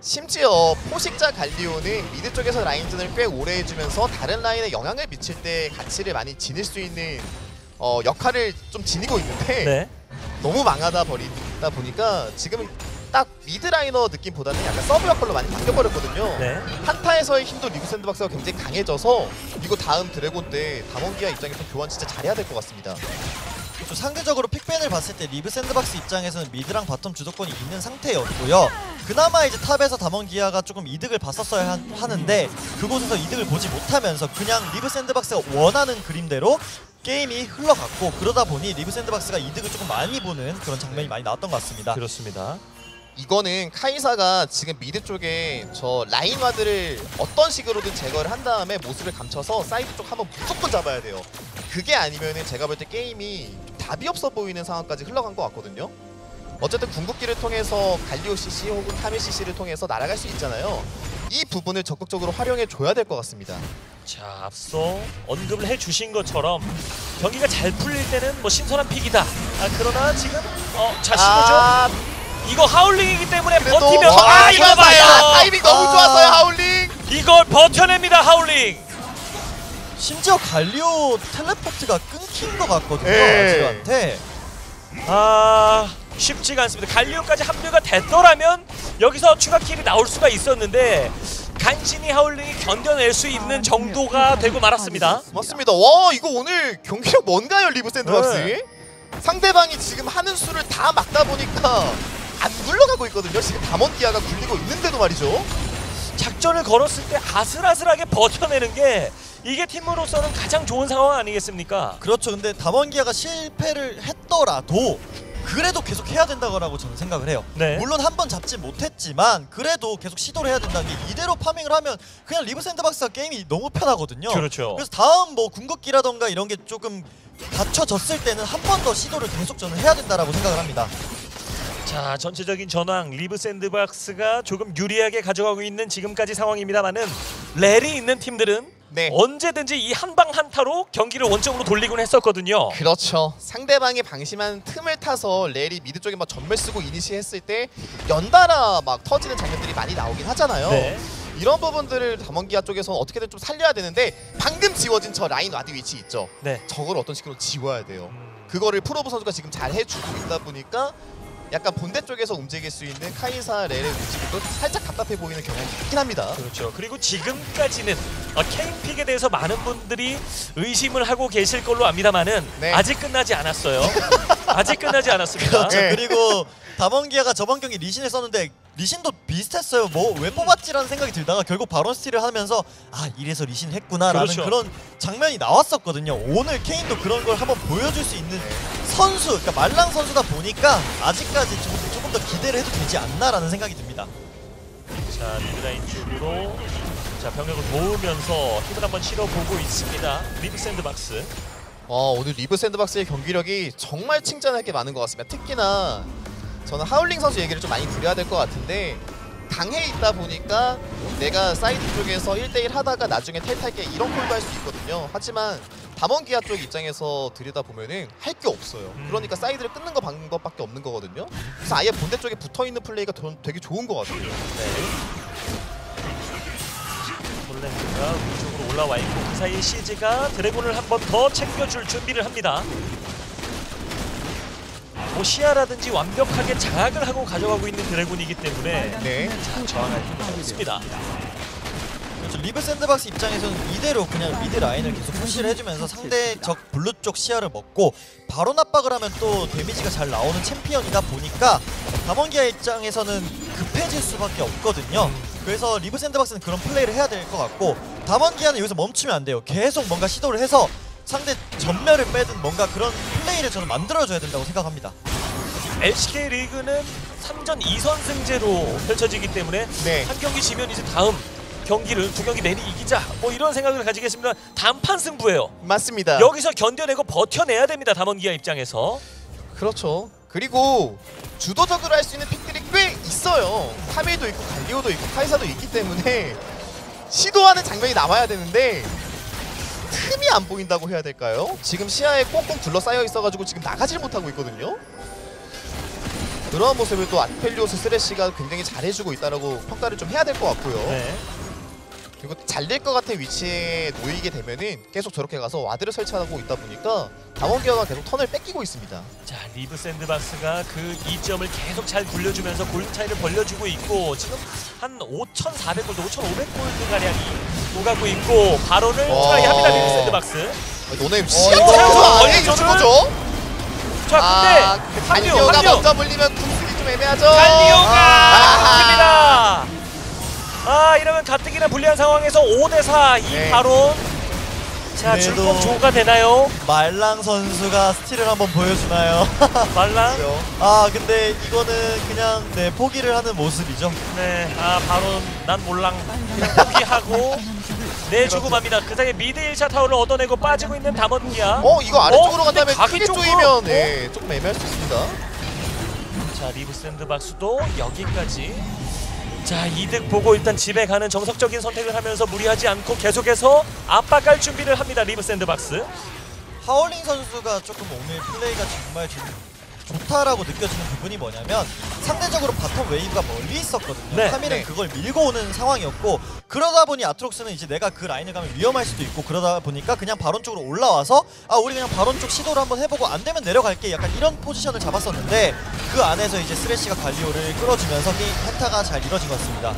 심지어 포식자 갈리오는 미드 쪽에서 라인전을 꽤 오래 해주면서 다른 라인에 영향을 미칠 때 가치를 많이 지닐 수 있는 역할을 좀 지니고 있는데 네. 너무 망하다 버리다 보니까 지금 딱 미드라이너 느낌보다는 약간 서브 역할로 많이 바뀌어버렸거든요. 네. 한타에서의 힘도 리브 샌드박스가 굉장히 강해져서 이거 다음 드래곤 때 담원기아 입장에서 교환 진짜 잘해야 될 것 같습니다. 또 상대적으로 픽밴을 봤을 때 리브 샌드박스 입장에서는 미드랑 바텀 주도권이 있는 상태였고요. 그나마 이제 탑에서 담원기아가 조금 이득을 봤었어야 하는데 그곳에서 이득을 보지 못하면서 그냥 리브 샌드박스가 원하는 그림대로 게임이 흘러갔고, 그러다 보니 리브 샌드박스가 이득을 조금 많이 보는 그런 장면이 많이 나왔던 것 같습니다. 그렇습니다. 이거는 카이사가 지금 미드 쪽에 저 라인와드를 어떤 식으로든 제거를 한 다음에 모습을 감춰서 사이드 쪽 한번 무조건 잡아야 돼요. 그게 아니면은 제가 볼 때 게임이 좀 답이 없어 보이는 상황까지 흘러간 것 같거든요. 어쨌든 궁극기를 통해서 갈리오 CC 혹은 카미 CC를 통해서 날아갈 수 있잖아요. 이 부분을 적극적으로 활용해 줘야 될 것 같습니다. 자, 앞서 언급을 해주신 것처럼 경기가 잘 풀릴 때는 뭐 신선한 픽이다. 그러나 지금 자신이죠. 이거 하울링이기 때문에 버티면 이거 봐요. 타이밍 너무 좋았어요 하울링. 이걸 버텨냅니다 하울링. 심지어 갈리오 텔레포트가 끊긴 것 같거든요. 예. 아지한테. 쉽지가 않습니다. 갈리오까지 합류가 됐더라면 여기서 추가 킬이 나올 수가 있었는데 간신히 하울링이 견뎌낼 수 있는 정도가 되고 말았습니다. 맞습니다. 와 이거 오늘 경기력 뭔가요 리브 샌드박스? 네. 상대방이 지금 하는 수를 다 막다 보니까 안 굴러가고 있거든요. 지금 담원기아가 굴리고 있는데도 말이죠. 작전을 걸었을 때 아슬아슬하게 버텨내는 게 이게 팀으로서는 가장 좋은 상황 아니겠습니까? 그렇죠. 근데 담원기아가 실패를 했더라도 그래도 계속 해야 된다고 저는 생각을 해요. 네. 물론 한 번 잡지 못했지만 그래도 계속 시도를 해야 된다는 게, 이대로 파밍을 하면 그냥 리브 샌드박스가 게임이 너무 편하거든요. 그렇죠. 그래서 다음 뭐 궁극기라던가 이런 게 조금 갖춰졌을 때는 한 번 더 시도를 계속 저는 해야 된다라고 생각을 합니다. 자, 전체적인 전황 리브 샌드박스가 조금 유리하게 가져가고 있는 지금까지 상황입니다만은 렐이 있는 팀들은 네. 언제든지 이 한방 한타로 경기를 원점으로 돌리곤 했었거든요. 그렇죠. 상대방이 방심한 틈을 타서 렐이 미드 쪽에 막 전멸 쓰고 이니시 했을 때 연달아 막 터지는 장면들이 많이 나오긴 하잖아요. 네. 이런 부분들을 담원기아 쪽에서는 어떻게든 좀 살려야 되는데 방금 지워진 저 라인 와드 위치 있죠. 네. 저걸 어떤 식으로 지워야 돼요. 그거를 프로브 선수가 지금 잘 해주고 있다 보니까 약간 본대 쪽에서 움직일 수 있는 카이사 렐의 움직임도 살짝 답답해 보이는 경향이 있긴 합니다. 그렇죠. 그리고 지금까지는 케인픽에 대해서 많은 분들이 의심을 하고 계실 걸로 압니다만은 네. 아직 끝나지 않았어요. 아직 끝나지 않았습니다. 그렇죠. 네. 그리고 담원기아가 저번 경기 리신을 썼는데 리신도 비슷했어요. 뭐 왜 뽑았지라는 생각이 들다가 결국 바론 스틸을 하면서 이래서 리신 했구나라는 그렇죠. 그런 장면이 나왔었거든요. 오늘 케인도 그런 걸 한번 보여줄 수 있는 선수, 그러니까 말랑 선수다 보니까 아직까지 조금 더 기대를 해도 되지 않나라는 생각이 듭니다. 자, 미드라인 쪽으로 자 병력을 모으면서 힘을 한번 실어보고 있습니다. 리브 샌드박스. 오늘 리브 샌드박스의 경기력이 정말 칭찬할 게 많은 것 같습니다. 특히나 저는 하울링 선수 얘기를 좀 많이 드려야 될 것 같은데, 강해 있다 보니까 내가 사이드 쪽에서 1대1 하다가 나중에 텔탈게 이런 콜도 할 수 있거든요. 하지만 담원기아 쪽 입장에서 들여다보면은 할 게 없어요. 그러니까 사이드를 끊는 거 방법밖에 없는 거거든요. 그래서 아예 본대 쪽에 붙어있는 플레이가 되게 좋은 것 같아요. 폴랜드가 위쪽으로 올라와 있고 그 사이에 시즈가 드래곤을 한 번 더 챙겨줄 준비를 합니다. 뭐 시야라든지 완벽하게 장악을 하고 가져가고 있는 드래곤이기 때문에 네. 자, 저항할 힘은 없습니다. 그렇죠. 리브 샌드박스 입장에서는 이대로 그냥 미드 라인을 계속 푸시를 해주면서 상대적 블루 쪽 시야를 먹고 바로 압박을 하면 또 데미지가 잘 나오는 챔피언이다 보니까 담원기아 입장에서는 급해질 수밖에 없거든요. 그래서 리브 샌드박스는 그런 플레이를 해야 될 것 같고, 담원기아는 여기서 멈추면 안 돼요. 계속 뭔가 시도를 해서 상대 전멸을 빼든 뭔가 그런 플레이를 저는 만들어줘야 된다고 생각합니다. LCK 리그는 3전 2선승제로 펼쳐지기 때문에 네. 한 경기 지면 이제 다음 경기를 두 경기 내리 이기자 뭐 이런 생각을 가지겠습니다. 단판 승부예요. 맞습니다. 여기서 견뎌내고 버텨내야 됩니다. 담원기아 입장에서. 그렇죠. 그리고 주도적으로 할 수 있는 픽들이 꽤 있어요. 카밀도 있고 갈리오도 있고 카이사도 있기 때문에 시도하는 장면이 나와야 되는데 틈이 안 보인다고 해야 될까요? 지금 시야에 꽁꽁 둘러싸여 있어가지고 지금 나가질 못하고 있거든요. 그런 모습을 또 아펠리오스 스레시가 굉장히 잘해주고 있다라고 평가를 좀 해야 될 것 같고요. 네. 그리고 잘릴 것 같은 위치에 놓이게 되면은 계속 저렇게 가서 와드를 설치하고 있다 보니까 담원기아가 계속 턴을 뺏기고 있습니다. 자, 리브 샌드박스가 그 이점을 계속 잘 굴려주면서 골드 차이를 벌려주고 있고 지금 한 5,400골드, 5,500골드 가량이 오가고 있고 바론을 트라이합니다. 리브 샌드박스. 노네임 이거 시험도 아니에 이러는 거죠? 자, 근데 갈리오가 먼저 물리면 궁수기 좀 애매하죠? 갈리오가 잡힙니다. 이러면 가뜩이나 불리한 상황에서 5대4 이 네. 바론. 자, 그래도 줄꼭 조가 되나요? 말랑 선수가 스틸을 한번 보여주나요? 말랑? 근데 이거는 그냥 포기를 하는 모습이죠. 네, 바론 난 몰랑 그냥 포기하고 내주고 맙니다. 그 사이에 미드 1차 타워를 얻어내고 빠지고 있는 담원기아. 이거 아래쪽으로 간 근데 다음에 각이 크게 조금- 쪼이면 조금 애매할 수 있습니다. 자, 리브 샌드박스도 여기까지. 자, 이득 보고 일단 집에 가는 정석적인 선택을 하면서 무리하지 않고 계속해서 압박할 준비를 합니다. 리브 샌드박스. 하울링 선수가 조금 오늘 플레이가 정말 좋다라고 느껴지는 부분이 뭐냐면 상대적으로 바텀 웨이브가 멀리 있었거든요. 네. 카밀은 네. 그걸 밀고 오는 상황이었고 그러다 보니 아트록스는 이제 내가 그 라인을 가면 위험할 수도 있고 그러다 보니까 그냥 바론 쪽으로 올라와서 우리 그냥 바론 쪽 시도를 한번 해보고 안 되면 내려갈게 약간 이런 포지션을 잡았었는데 그 안에서 이제 스레시가 갈리오를 끌어주면서 게임 펜타가 잘 이뤄진 것 같습니다.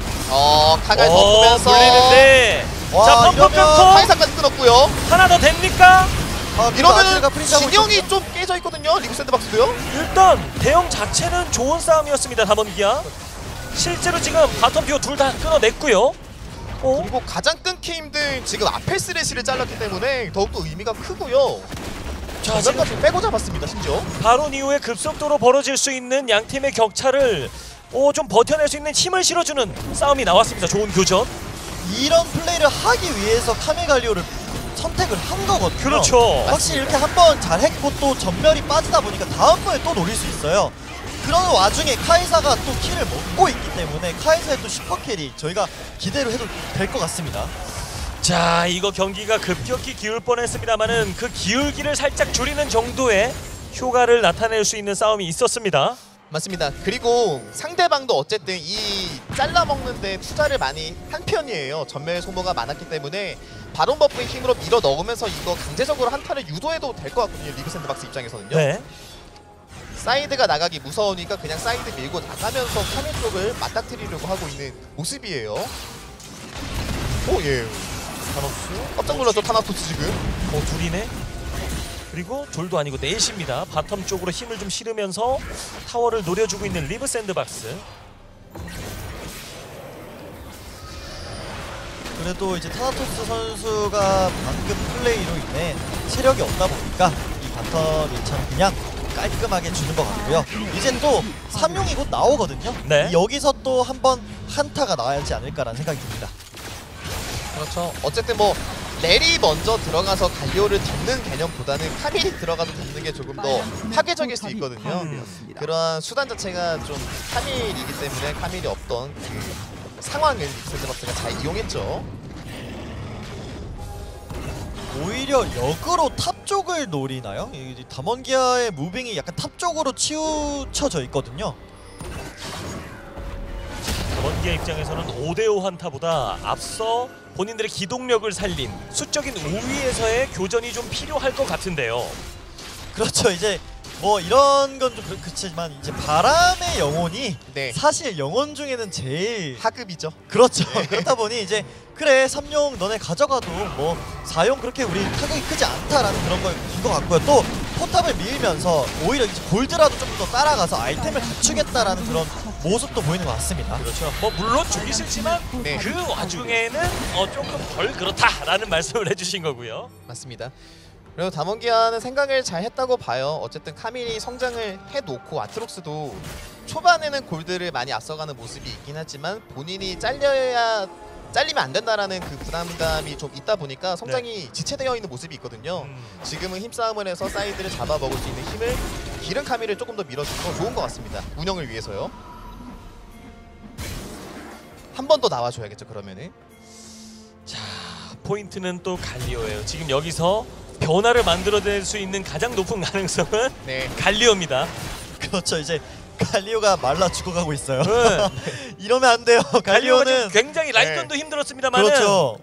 카갈 덮으면서 물리는데. 와, 자, 펌프 이러면 끊고 카이사까지 끊었고요. 하나 더 됩니까? 이러면은 프린트하고 진영이 있거든요. 좀 깨져 있거든요. 리브 샌드박스도요. 일단 대형 자체는 좋은 싸움이었습니다. 담원기아. 실제로 지금 바텀 듀오 둘 다 끊어냈고요. 그리고 가장 끊기 힘든 지금 앞에 스레시를 잘랐기 때문에 더욱더 의미가 크고요. 자, 지금 전면까지 빼고 잡았습니다. 심지어. 바론 이후에 급속도로 벌어질 수 있는 양 팀의 격차를 좀 버텨낼 수 있는 힘을 실어주는 싸움이 나왔습니다. 좋은 교전. 이런 플레이를 하기 위해서 카밀 갈리오를 선택을 한 거거든요. 그렇죠. 확실히 이렇게 한번 잘했고 또 전멸이 빠지다 보니까 다음번에 또 노릴 수 있어요. 그런 와중에 카이사가 또 킬을 먹고 있기 때문에 카이사의 또 슈퍼캐리 저희가 기대를 해도 될 것 같습니다. 자, 이거 경기가 급격히 기울 뻔했습니다만은 그 기울기를 살짝 줄이는 정도의 효과를 나타낼 수 있는 싸움이 있었습니다. 맞습니다. 그리고 상대방도 어쨌든 이 잘라먹는데 투자를 많이 한 편이에요. 전멸 소모가 많았기 때문에 바론 버프의 힘으로 밀어 넣으면서 이거 강제적으로 한타를 유도해도 될 것 같거든요. 리브 샌드박스 입장에서는요. 네. 사이드가 나가기 무서우니까 그냥 사이드 밀고 나가면서 카밀 쪽을 맞닥뜨리려고 하고 있는 모습이에요. 예. 타노스. 깜짝 놀랐죠, 타나토스 지금. 둘이네. 그리고 둘도 아니고 넷입니다. 바텀 쪽으로 힘을 좀 실으면서 타워를 노려주고 있는 리브 샌드박스. 그래도 이제 타나토스 선수가 방금 플레이로 인해 체력이 없다 보니까 이 바텀 1차는 그냥 깔끔하게 주는 것 같고요. 이제 또 3용이 곧 나오거든요. 네. 여기서 또 한번 한타가 나와야지 않을까라는 생각이 듭니다. 그렇죠. 어쨌든 뭐 렐이 먼저 들어가서 갈리오를 덮는 개념보다는 카밀이 들어가서 덮는 게 조금 더 파괴적일 수 있거든요. 그러한 수단 자체가 좀 카밀이기 때문에 카밀이 없던 그 상황을 샌드박스가 잘 이용했죠. 오히려 역으로 탑 쪽을 노리나요? 이 담원기아의 무빙이 약간 탑 쪽으로 치우쳐져 있거든요. 담원기아 입장에서는 5대5 한타보다 앞서 본인들의 기동력을 살린 수적인 우위에서의 교전이 좀 필요할 것 같은데요. 그렇죠. 이제 뭐 이런 건 좀 그렇지만 이제 바람의 영혼이 네. 사실 영혼 중에는 제일 하급이죠. 그렇죠. 그렇다 보니 이제 그래 3용 너네 가져가도 뭐 4용 그렇게 우리 타격이 크지 않다라는 그런 거인 것 같고요. 또 포탑을 밀면서 오히려 이제 골드라도 좀 더 따라가서 아이템을 갖추겠다라는 그런 모습도 보이는 것 같습니다. 그렇죠. 뭐 물론 주기 싫지만 네. 그 와중에는 조금 덜 그렇다라는 말씀을 해주신 거고요. 맞습니다. 그리고 담원기아는 생각을 잘 했다고 봐요. 어쨌든 카밀이 성장을 해놓고 아트록스도 초반에는 골드를 많이 앞서가는 모습이 있긴 하지만 본인이 잘리면 안 된다라는 그 부담감이 좀 있다 보니까 성장이 지체되어 있는 모습이 있거든요. 지금은 힘싸움을 해서 사이드를 잡아먹을 수 있는 힘을 기른 카밀을 조금 더 밀어주는 건 좋은 것 같습니다. 운영을 위해서요. 한 번 더 나와줘야겠죠, 그러면은. 자, 포인트는 또 갈리오예요. 지금 여기서 변화를 만들어낼 수 있는 가장 높은 가능성은 네. 갈리오입니다. 그렇죠. 이제 갈리오가 말라 죽어가고 있어요. 네. 이러면 안 돼요. 갈리오가 갈리오는 지금 굉장히 라인전도 힘들었습니다만은 그렇죠.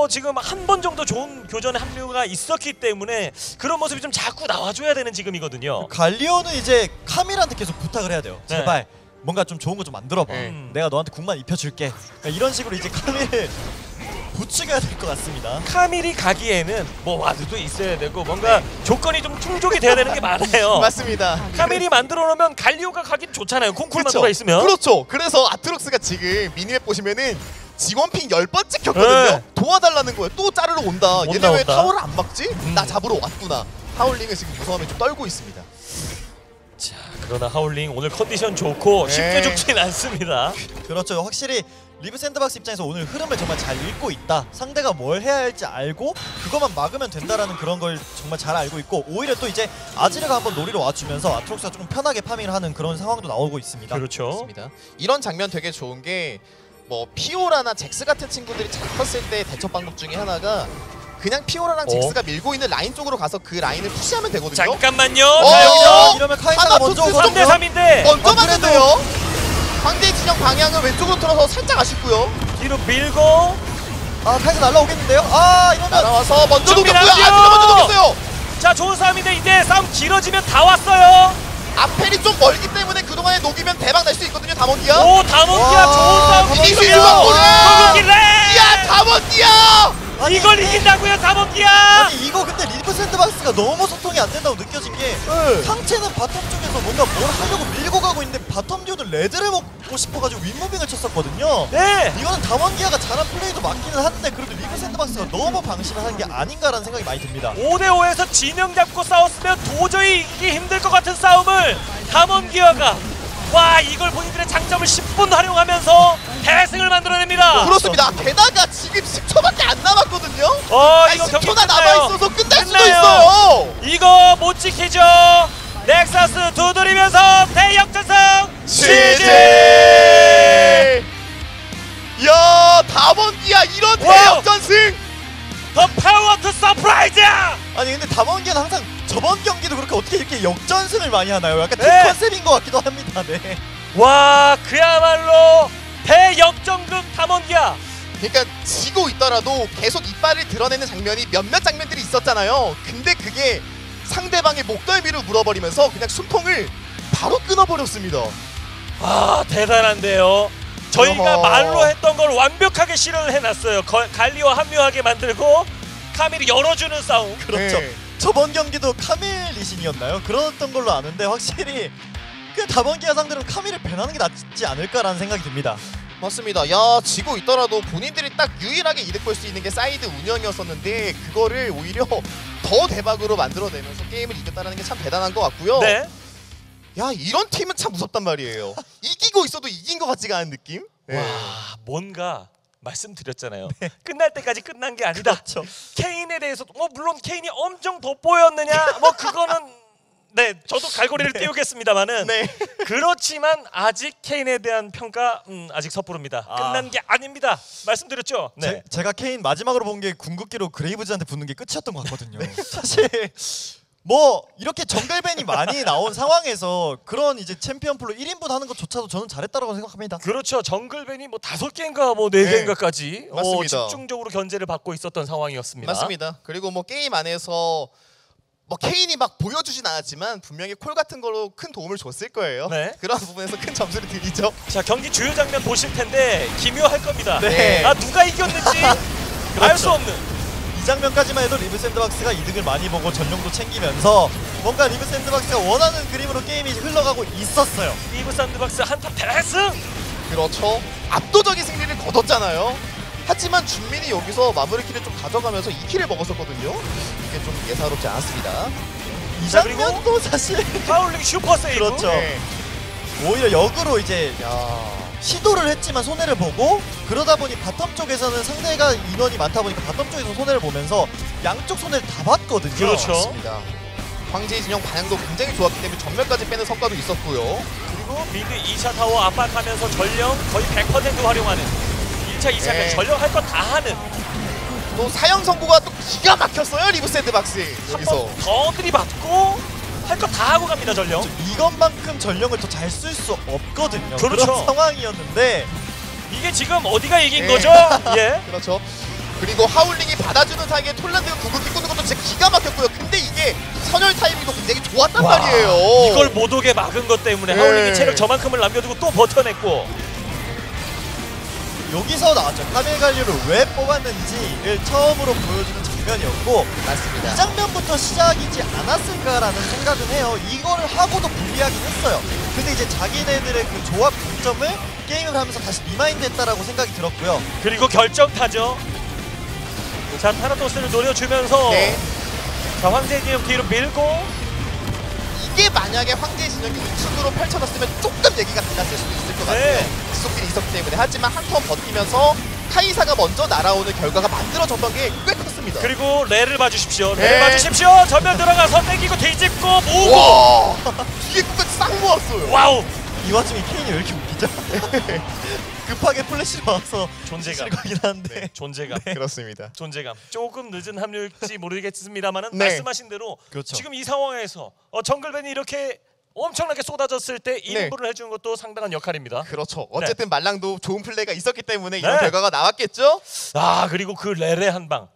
지금 한 번 정도 좋은 교전의 합류가 있었기 때문에 그런 모습이 좀 자꾸 나와줘야 되는 지금이거든요. 갈리오는 이제 카밀한테 계속 부탁을 해야 돼요. 네. 제발 뭔가 좀 좋은 거 좀 만들어봐. 내가 너한테 궁만 입혀줄게. 그러니까 이런 식으로 이제 카밀을 부추겨야 될 것 같습니다. 카밀이 가기에는 뭐 와드도 있어야 되고 뭔가 조건이 좀 충족이 돼야 되는 게 많아요. 맞습니다. 카밀이 만들어 놓으면 갈리오가 가긴 좋잖아요. 콩쿨만 그렇죠. 들어가 있으면. 그렇죠. 그래서 아트록스가 지금 미니맵 보시면은 직원핑 10번 찍혔거든요. 네. 도와달라는 거예요. 또 자르러 온다. 얘네 왜 온다. 타워를 안 막지? 나 잡으러 왔구나. 하울링은 지금 무서움에 좀 떨고 있습니다. 자, 그러나 하울링 오늘 컨디션 좋고 네. 쉽게 죽진 않습니다. 그렇죠. 확실히 리브 샌드박스 입장에서 오늘 흐름을 정말 잘 읽고 있다. 상대가 뭘 해야 할지 알고 그것만 막으면 된다라는 그런 걸 정말 잘 알고 있고 오히려 또 이제 아지르가 한번 놀이로 와주면서 아트록스가 조금 편하게 파밍을 하는 그런 상황도 나오고 있습니다. 그렇죠. 맞습니다. 이런 장면 되게 좋은 게 뭐 피오라나 잭스 같은 친구들이 잡혔을 때 대처 방법 중에 하나가 그냥 피오라랑 잭스가 밀고 있는 라인 쪽으로 가서 그 라인을 푸시하면 되거든요. 잠깐만요. 자, 여기서 이러면 카이사가 하나 먼저 토스 오고 3대 3인데 먼저 아, 맞는데요. 상대 진영 방향은 왼쪽으로 틀어서 살짝 아쉽고요. 뒤로 밀고 카이사 날라오겠는데요? 이러면 날아와서 먼저 준비 녹였고요. 완료! 아지르 먼저 녹였어요. 자 좋은 싸움인데 이제 싸움 길어지면 다 왔어요. 앞펠이 좀 멀기 때문에 그동안에 녹이면 대박 날 수 있거든요. 다몬디아. 오 다몬기야 와, 좋은 싸움 다몬기야. 이길 이기고요. 수가 없네. 거북이래. 야 다몬디아. 아니, 이걸 이긴다고요 다몬기야. 아니 이거 근데 리브 샌드박스가 너무 소통이 안 된다고 느껴진 게 상체는 바텀 쪽에서 뭔가 뭘 하려고 밀고 가고 있는데 바텀 듀오는 레드를 먹고 싶어가지고 윗무빙을 쳤었거든요. 네. 이거는 다원기아가 잘한 플레이도 맞기는 한데 그래도 리브 샌드박스가 너무 방심을 한 게 아닌가라는 생각이 많이 듭니다. 5대5에서 진영 잡고 싸웠으면 도저히 이기기 힘들 것 같은 싸움을 다몬기어가 와 이걸 본인들의 장점을 10분 활용하면서 대승을 만들어냅니다. 그렇습니다. 게다가 지금 10초밖에 안 남았거든요. 이거 경기 10초나 끝나요. 남아있어서 끝날 수도 끝나요. 있어요. 이거 못 지키죠. 넥서스 두드리면서 대역전승 CJ! 야 다몬기아 이런 와우. 대역전승. 더 파워 투 서프라이즈. 아니 근데 다원기아는 항상 저번 경기도 그렇게 어떻게 이렇게 역전승을 많이 하나요? 약간 팀 네. 컨셉인 것 같기도 합니다. 네. 와 그야말로 대역전극 다몬기아. 그러니까 지고 있더라도 계속 이빨을 드러내는 장면이 몇몇 장면들이 있었잖아요. 근데 그게 상대방의 목덜미를 물어버리면서 그냥 숨통을 바로 끊어버렸습니다. 대단한데요. 저희가 어허. 말로 했던 걸 완벽하게 실현을 해놨어요. 갈리와 합류하게 만들고 카밀이 열어주는 싸움. 그렇죠. 네. 저번 경기도 카밀 리신이었나요? 그랬던 걸로 아는데 확실히 그 다원기아 상대로 카밀을 배나는 게 낫지 않을까라는 생각이 듭니다. 맞습니다. 야 지고 있더라도 본인들이 딱 유일하게 이득 볼 수 있는 게 사이드 운영이었었는데 그거를 오히려 더 대박으로 만들어내면서 게임을 이겼다는 게 참 대단한 것 같고요. 네. 야 이런 팀은 참 무섭단 말이에요. 이기고 있어도 이긴 것 같지가 않은 느낌? 네. 와 뭔가 말씀드렸잖아요. 끝날 때까지 끝난 게 아니다. 그렇죠. 케인에 대해서 물론 케인이 엄청 돋보였느냐 그거는 네 저도 갈고리를 띄우겠습니다만은 네. 그렇지만 아직 케인에 대한 평가 아직 섣부릅니다. 끝난 게 아닙니다. 말씀드렸죠. 네. 제가 케인 마지막으로 본 게 궁극기로 그레이브즈한테 붙는 게 끝이었던 것 같거든요. 사실 뭐 이렇게 정글밴이 많이 나온 상황에서 그런 이제 챔피언 풀로 1인분 하는 것조차도 저는 잘했다고 생각합니다. 그렇죠. 정글밴이 5개인가 4개인가까지 맞습니다. 집중적으로 견제를 받고 있었던 상황이었습니다. 맞습니다. 그리고 뭐 게임 안에서 뭐 케인이 막 보여주진 않았지만 분명히 콜 같은 걸로 큰 도움을 줬을 거예요. 네. 그런 부분에서 큰 점수를 드리죠. 자 경기 주요 장면 보실 텐데 기묘할 겁니다. 네. 누가 이겼는지 알 수 없는. 이 장면까지만 해도 리브 샌드박스가 이득을 많이 보고 전용도 챙기면서 뭔가 리브 샌드박스가 원하는 그림으로 게임이 흘러가고 있었어요. 리브 샌드박스 한타 대승. 그렇죠. 압도적인 승리를 거뒀잖아요. 하지만 준민이 여기서 마무리키를 좀 가져가면서 2킬을 먹었었거든요. 이게 좀 예사롭지 않았습니다. 이 자, 그리고 장면도 사실 파울링 슈퍼 세이브. 그렇죠. 네. 오히려 역으로 이제 야. 시도를 했지만 손해를 보고 그러다 보니 바텀 쪽에서는 상대가 인원이 많다 보니까 바텀 쪽에서 손해를 보면서 양쪽 손해를 다 봤거든요. 그렇죠. 맞습니다. 황제의 진영 반향도 굉장히 좋았기 때문에 전멸까지 빼는 성과도 있었고요. 그리고 미드 2차 타워 압박하면서 전령 거의 100% 활용하는 1차, 2차까지 네. 전령 할 거 다 하는 또 사형 선고가 또 기가 막혔어요. 리브 샌드박스 여기서. 한번 더 들이받고 할 거 다 하고 갑니다 전령. 이것만큼 전령을 더 잘 쓸 수 없거든요. 그렇죠. 그런 상황이었는데 이게 지금 어디가 이긴 예. 거죠? 예. 그렇죠. 그리고 하울링이 받아주는 사이에 톨란드가 궁극기 꽂는 것도 진짜 기가 막혔고요. 근데 이게 선열 타이밍도 굉장히 좋았단 와, 말이에요. 이걸 못 오게 막은 것 때문에 예. 하울링이 체력 저만큼을 남겨두고 또 버텨냈고. 여기서 나왔죠. 카밀 갈리오를 왜 뽑았는지를 처음으로 보여주는 장면이었고 맞습니다. 이 장면부터 시작이지 않았을까라는 생각은 해요. 이걸 하고도 불리하긴 했어요. 근데 이제 자기네들의 그 조합 강점을 게임을 하면서 다시 리마인드했다라고 생각이 들었고요. 그리고 결정타죠. 자, 타나토스를 노려주면서 네. 자, 황제 진영 뒤로 밀고. 이게 만약에 황제의 진영이 우측으로 펼쳐졌으면 조금 얘기가 달랐을 수도 있을 것 같아요. 네. 지속딜이 있었기 때문에. 하지만 한 턴 버티면서 카이사가 먼저 날아오는 결과가 만들어졌던 게 꽤 컸습니다. 그리고 레를 봐주십시오. 네. 레를 봐주십시오. 전면 들어가서 땡기고 뒤집고 모으고. 와, 뒤에 끝까지 싹 모았어요. 와우. 이 와중에 케인이 왜 이렇게 웃기죠? 급하게 플래시로 와서 존재감. 거긴 한데 존재감. 그렇습니다. 존재감. 조금 늦은 합류일지 모르겠습니다만은 네. 말씀하신 대로 그렇죠. 지금 이 상황에서 정글벤이 이렇게 엄청나게 쏟아졌을 때 네. 인부를 해주는 것도 상당한 역할입니다. 그렇죠. 어쨌든 말랑도 좋은 플레이가 있었기 때문에 이런 네. 결과가 나왔겠죠? 아, 그리고 그 레레 한 방.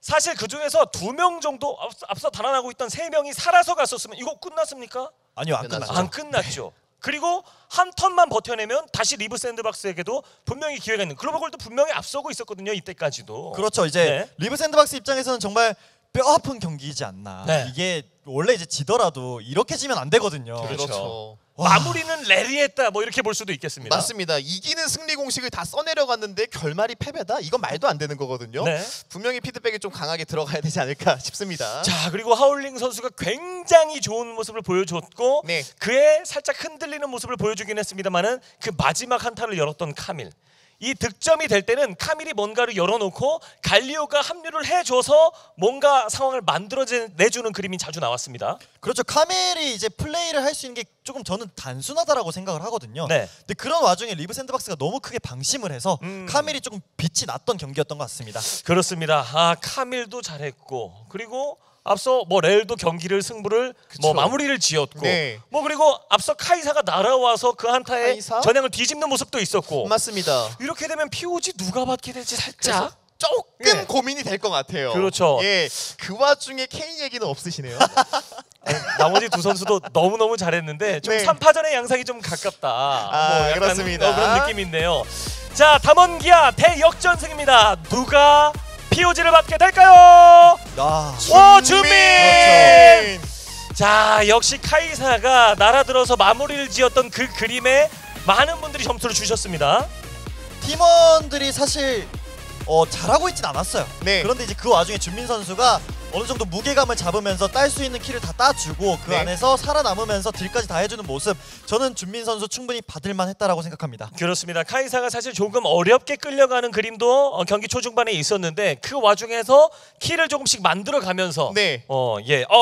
사실 그 중에서 2명 정도 앞서 달아나고 있던 3명이 살아서 갔었으면 이거 끝났습니까? 아니요 안 끝났죠. 끝났죠. 안 끝났죠. 그리고 한 턴만 버텨내면 다시 리브 샌드박스에게도 분명히 기회가 있는. 글로벌 골도 분명히 앞서고 있었거든요. 이때까지도. 그렇죠. 이제 네. 리브 샌드박스 입장에서는 정말 뼈아픈 경기이지 않나. 네. 이게 원래 이제 지더라도 이렇게 지면 안 되거든요. 그렇죠. 와. 마무리는 레리 했다 뭐 이렇게 볼 수도 있겠습니다. 맞습니다. 이기는 승리 공식을 다 써내려갔는데 결말이 패배다? 이건 말도 안 되는 거거든요. 네. 분명히 피드백이 좀 강하게 들어가야 되지 않을까 싶습니다. 자, 그리고 하울링 선수가 굉장히 좋은 모습을 보여줬고 네. 그의 살짝 흔들리는 모습을 보여주긴 했습니다만은 그 마지막 한타를 열었던 카밀. 이 득점이 될 때는 카밀이 뭔가를 열어놓고 갈리오가 합류를 해줘서 뭔가 상황을 만들어내주는 그림이 자주 나왔습니다. 그렇죠. 카멜이 이제 플레이를 할 수 있는 게 조금 저는 단순하다라고 생각을 하거든요. 네. 근데 그런 와중에 리브 샌드박스가 너무 크게 방심을 해서 카멜이 조금 빛이 났던 경기였던 것 같습니다. 그렇습니다. 아, 카밀도 잘했고 그리고 앞서 뭐 렐도 경기를 승부를 뭐 마무리를 지었고 네. 뭐 그리고 앞서 카이사가 날아와서 그 한타에 카이사? 전향을 뒤집는 모습도 있었고 맞습니다. 이렇게 되면 POG 누가 받게 될지 살짝 조금 예. 고민이 될 것 같아요. 그렇죠. 예, 그 와중에 케인 얘기는 없으시네요. 나머지 두 선수도 너무너무 잘했는데 좀 네. 3파전의 양상이 좀 가깝다. 뭐 약간 그렇습니다. 그런 느낌인데요. 자, 담원기아 대역전승입니다. 누가 POG를 받게 될까요? 아, 오, 준민! 그렇죠. 자, 역시 카이사가 날아들어서 마무리를 지었던 그 그림에 많은 분들이 점수를 주셨습니다. 팀원들이 사실 잘하고 있진 않았어요. 네. 그런데 이제 그 와중에 준민 선수가 어느 정도 무게감을 잡으면서 딸 수 있는 키를 다 따주고 그 네. 안에서 살아남으면서 딜까지 다 해주는 모습, 저는 준민 선수 충분히 받을만 했다라고 생각합니다. 그렇습니다. 카이사가 사실 조금 어렵게 끌려가는 그림도 경기 초중반에 있었는데 그 와중에서 키를 조금씩 만들어가면서 네.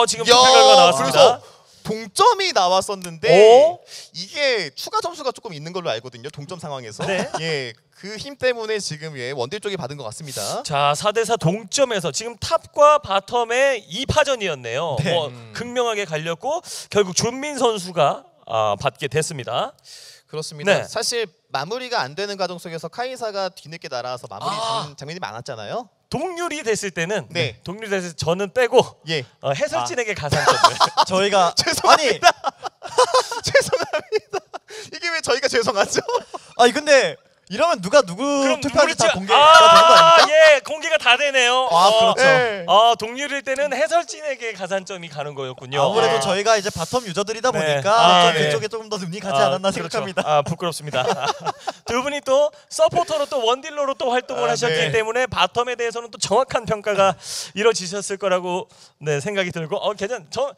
지금 투표 결과 나왔습니다. 그래서 동점이 나왔었는데 오? 이게 추가 점수가 조금 있는 걸로 알거든요. 동점 상황에서. 네. 예, 그 힘 때문에 지금 원딜 쪽이 받은 것 같습니다. 자, 4대4 동점에서 지금 탑과 바텀의 2파전이었네요. 네. 뭐 극명하게 갈렸고 결국 준민 선수가 받게 됐습니다. 그렇습니다. 네. 사실 마무리가 안 되는 과정 속에서 카이사가 뒤늦게 날아와서 마무리 장면이 많았잖아요. 동률이 됐을 때는 네. 동률이 됐을 때 저는 빼고 예. 해설진에게 가산점을 저희가 죄송합니다. 죄송합니다. 이게 왜 저희가 죄송하죠? 아니 근데 이러면 누가 누구 그럼 투표하는지 다 누구일지- 공개가 되는 거 아닙니까? 예, 공개가 다 되네요. 그렇죠. 네. 동률일 때는 해설진에게 가산점이 가는 거였군요. 아무래도 아. 저희가 이제 바텀 유저들이다 네. 보니까 좀 네. 그쪽에 조금 더 눈이 가지 않았나 그렇죠. 생각합니다. 부끄럽습니다. 두 분이 또 서포터로 또 원딜러로 또 활동을 하셨기 네. 때문에 바텀에 대해서는 또 정확한 평가가 이루어지셨을 거라고 생각이 들고 괜찮. 저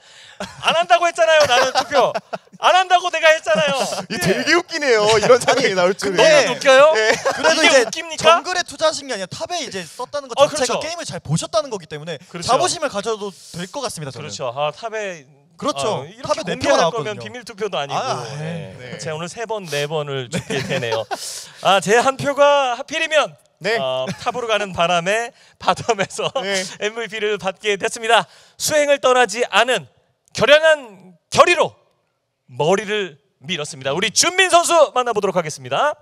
안 한다고 했잖아요. 나는 투표 안 한다고 내가 했잖아요. 이 되게 웃기네요. 이런 장면이 나올 줄은. 근데 너무 웃겨요? 예. 그래도 이게 이제 웃깁니까? 정글에 투자하신 게 아니라 탑에 이제 썼다는 것 자체가 그렇죠. 게임을 잘 보셨다는 거기 때문에 그렇죠. 자부심을 가져도 될 것 같습니다. 저는. 그렇죠. 탑에 그렇죠. 이렇게 탑에 네 표가 공개할 나왔거든요. 거면 비밀 투표도 아니고 네. 네. 제가 오늘 3번 4번을 죽게 되네요. 제 한 표가 하필이면 네. 탑으로 가는 바람에 바텀에서 네. MVP를 받게 됐습니다. 수행을 떠나지 않은 결연한 결의로 머리를 밀었습니다. 우리 준민 선수 만나보도록 하겠습니다.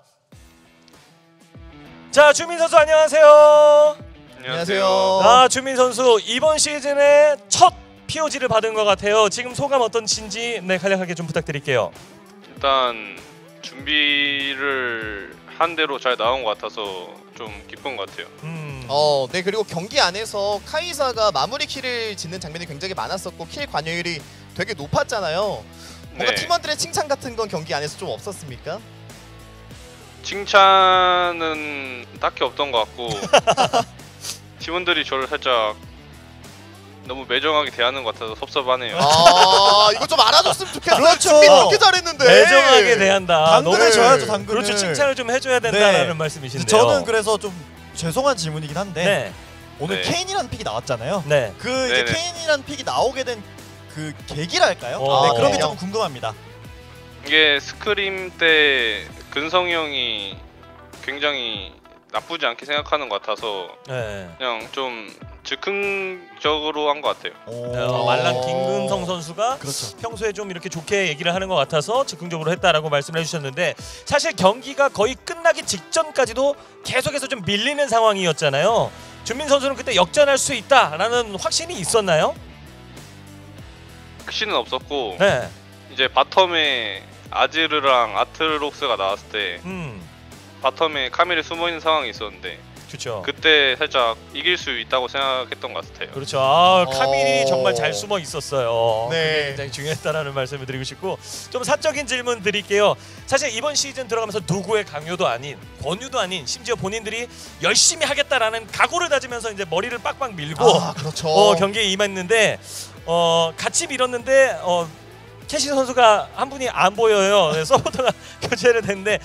자, 준민 선수 안녕하세요. 안녕하세요. 준민 선수 이번 시즌에 첫 POG를 받은 것 같아요. 지금 소감 어떤지 간략하게 좀 부탁드릴게요. 일단 준비를 한 대로 잘 나온 것 같아서 좀 기쁜 것 같아요. 네, 그리고 경기 안에서 카이사가 마무리 킬을 짓는 장면이 굉장히 많았었고 킬 관여율이 되게 높았잖아요. 뭔가 네. 팀원들의 칭찬 같은 건 경기 안에서 좀 없었습니까? 칭찬은 딱히 없던 것 같고 팀원들이 저를 살짝 너무 매정하게 대하는 것 같아서 섭섭하네요. 이거 좀 알아줬으면 좋겠어요. 그렇죠. 준비 그렇게 잘했는데. 매정하게 대한다. 당근을 너무- 줘야죠, 당근을. 그렇죠. 칭찬을 좀 해줘야 된다라는 네. 말씀이신데요. 저는 그래서 좀 죄송한 질문이긴 한데 네, 오늘 네. 케인이라는 픽이 나왔잖아요. 네. 그 이제 네네. 케인이라는 픽이 나오게 된 그 계기랄까요? 어. 네, 그런 게 어. 좀 궁금합니다. 이게 스크림 때 근성이 형이 굉장히 나쁘지 않게 생각하는 것 같아서 네. 그냥 좀 즉흥적으로 한 것 같아요. 말랑 김근성 선수가 그렇죠. 평소에 좀 이렇게 좋게 얘기를 하는 것 같아서 즉흥적으로 했다라고 말씀을 해주셨는데 사실 경기가 거의 끝나기 직전까지도 계속해서 좀 밀리는 상황이었잖아요. 준민 선수는 그때 역전할 수 있다라는 확신이 있었나요? 확신은 없었고 네. 이제 바텀에 아지르랑 아트록스가 나왔을 때 바텀에 카밀이 숨어있는 상황이 있었는데 그렇죠. 그때 살짝 이길 수 있다고 생각했던 것 같아요. 그렇죠. 카밀이 정말 잘 숨어 있었어요. 네. 그게 굉장히 중요했다라는 말씀을 드리고 싶고 좀 사적인 질문 드릴게요. 사실 이번 시즌 들어가면서 누구의 강요도 아닌 권유도 아닌 심지어 본인들이 열심히 하겠다라는 각오를 다지면서 이제 머리를 빡빡 밀고 그렇죠. 경기에 임했는데 같이 밀었는데 캐시 선수가 한 분이 안 보여요. 네, 서포터가 교체를 됐는데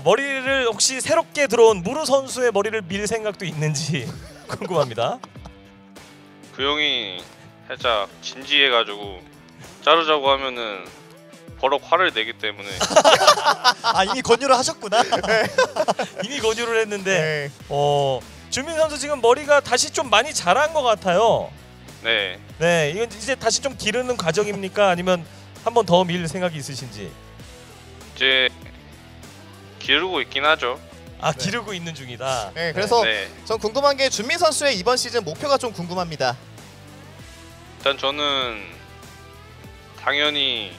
머리를 혹시 새롭게 들어온 무르 선수의 머리를 밀 생각도 있는지 궁금합니다. 그 형이 살짝 진지해가지고 자르자고 하면은 버럭 화를 내기 때문에 이미 권유를 하셨구나. 이미 권유를 했는데 네. 준민 선수 지금 머리가 다시 좀 많이 자란 것 같아요. 네 네, 이건 이제 다시 좀 기르는 과정입니까? 아니면 한 번 더 밀 생각이 있으신지? 이제 기르고 있긴 하죠. 기르고 있는 중이다. 네, 그래서 네. 전 궁금한 게 준민 선수의 이번 시즌 목표가 좀 궁금합니다. 일단 저는 당연히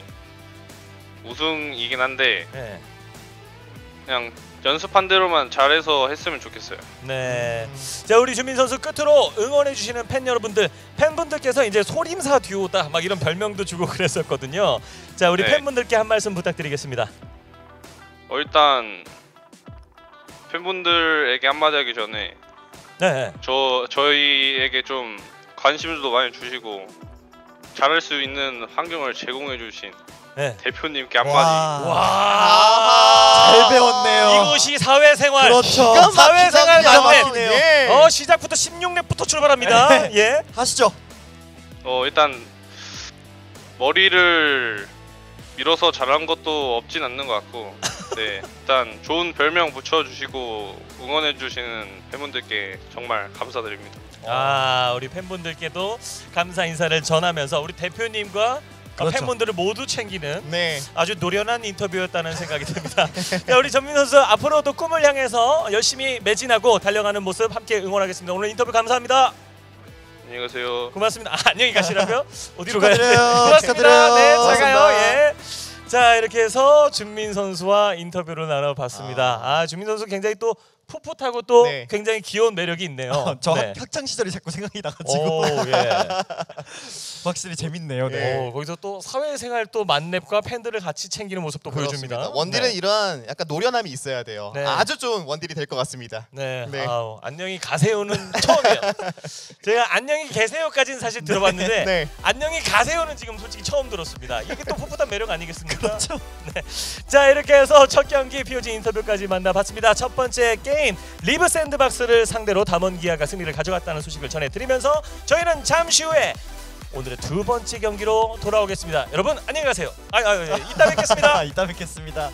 우승이긴 한데 네. 그냥 연습한 대로만 잘해서 했으면 좋겠어요. 네. 자, 우리 준민 선수 끝으로 응원해 주시는 팬 여러분들, 팬분들께서 이제 소림사 듀오다 막 이런 별명도 주고 그랬었거든요. 자, 우리 네. 팬분들께 한 말씀 부탁드리겠습니다. 일단 팬분들에게 한마디 하기 전에 네. 저희에게 좀 관심도 많이 주시고 잘할 수 있는 환경을 제공해 주신 네. 대표님께 한마디. 와. 잘 배웠네요. 이곳이 사회생활. 그렇죠. 사회생활 기가 맞네. 막히네요. 시작부터 16렙부터 출발합니다. 네. 예. 하시죠. 일단 머리를 밀어서 잘한 것도 없진 않는 것 같고 네 일단 좋은 별명 붙여주시고 응원해주시는 팬분들께 정말 감사드립니다. 우리 팬분들께도 감사 인사를 전하면서 우리 대표님과 그렇죠. 팬분들을 모두 챙기는 네. 아주 노련한 인터뷰였다는 생각이 듭니다. 자, 우리 전민 선수 앞으로도 꿈을 향해서 열심히 매진하고 달려가는 모습 함께 응원하겠습니다. 오늘 인터뷰 감사합니다. 안녕히 가세요. 고맙습니다. 안녕히 가시라고요? 어디로 가요? 축하드려요. 고맙습니다. 축하드려요. 네, 잘 고맙습니다. 가요. 예. 자, 이렇게 해서 준민 선수와 인터뷰를 나눠봤습니다. 준민 선수 굉장히 또 풋풋하고 또 네. 굉장히 귀여운 매력이 있네요. 저 네. 학창 시절이 자꾸 생각이 나가지고 예. 확실히 재밌네요. 네. 거기서 또 사회생활 또 만렙과 팬들을 같이 챙기는 모습도 보여줍니다. 그렇습니다. 원딜은 네. 이런 약간 노련함이 있어야 돼요. 네. 아주 좋은 원딜이 될 것 같습니다. 네. 네. 안녕히 가세요는 처음이에요. 제가 안녕히 계세요까지는 사실 들어봤는데 네. 안녕히 가세요는 지금 솔직히 처음 들었습니다. 이게 또 풋풋한 매력 아니겠습니까? 그렇죠. 네. 자, 이렇게 해서 첫 경기 POG 인터뷰까지 만나봤습니다. 첫 번째 게임 리브 샌드박스를 상대로 담원기아가 승리를 가져갔다는 소식을 전해드리면서 저희는 잠시 후에 오늘의 두 번째 경기로 돌아오겠습니다. 여러분 안녕히 가세요. 이따 뵙겠습니다. 이따 뵙겠습니다.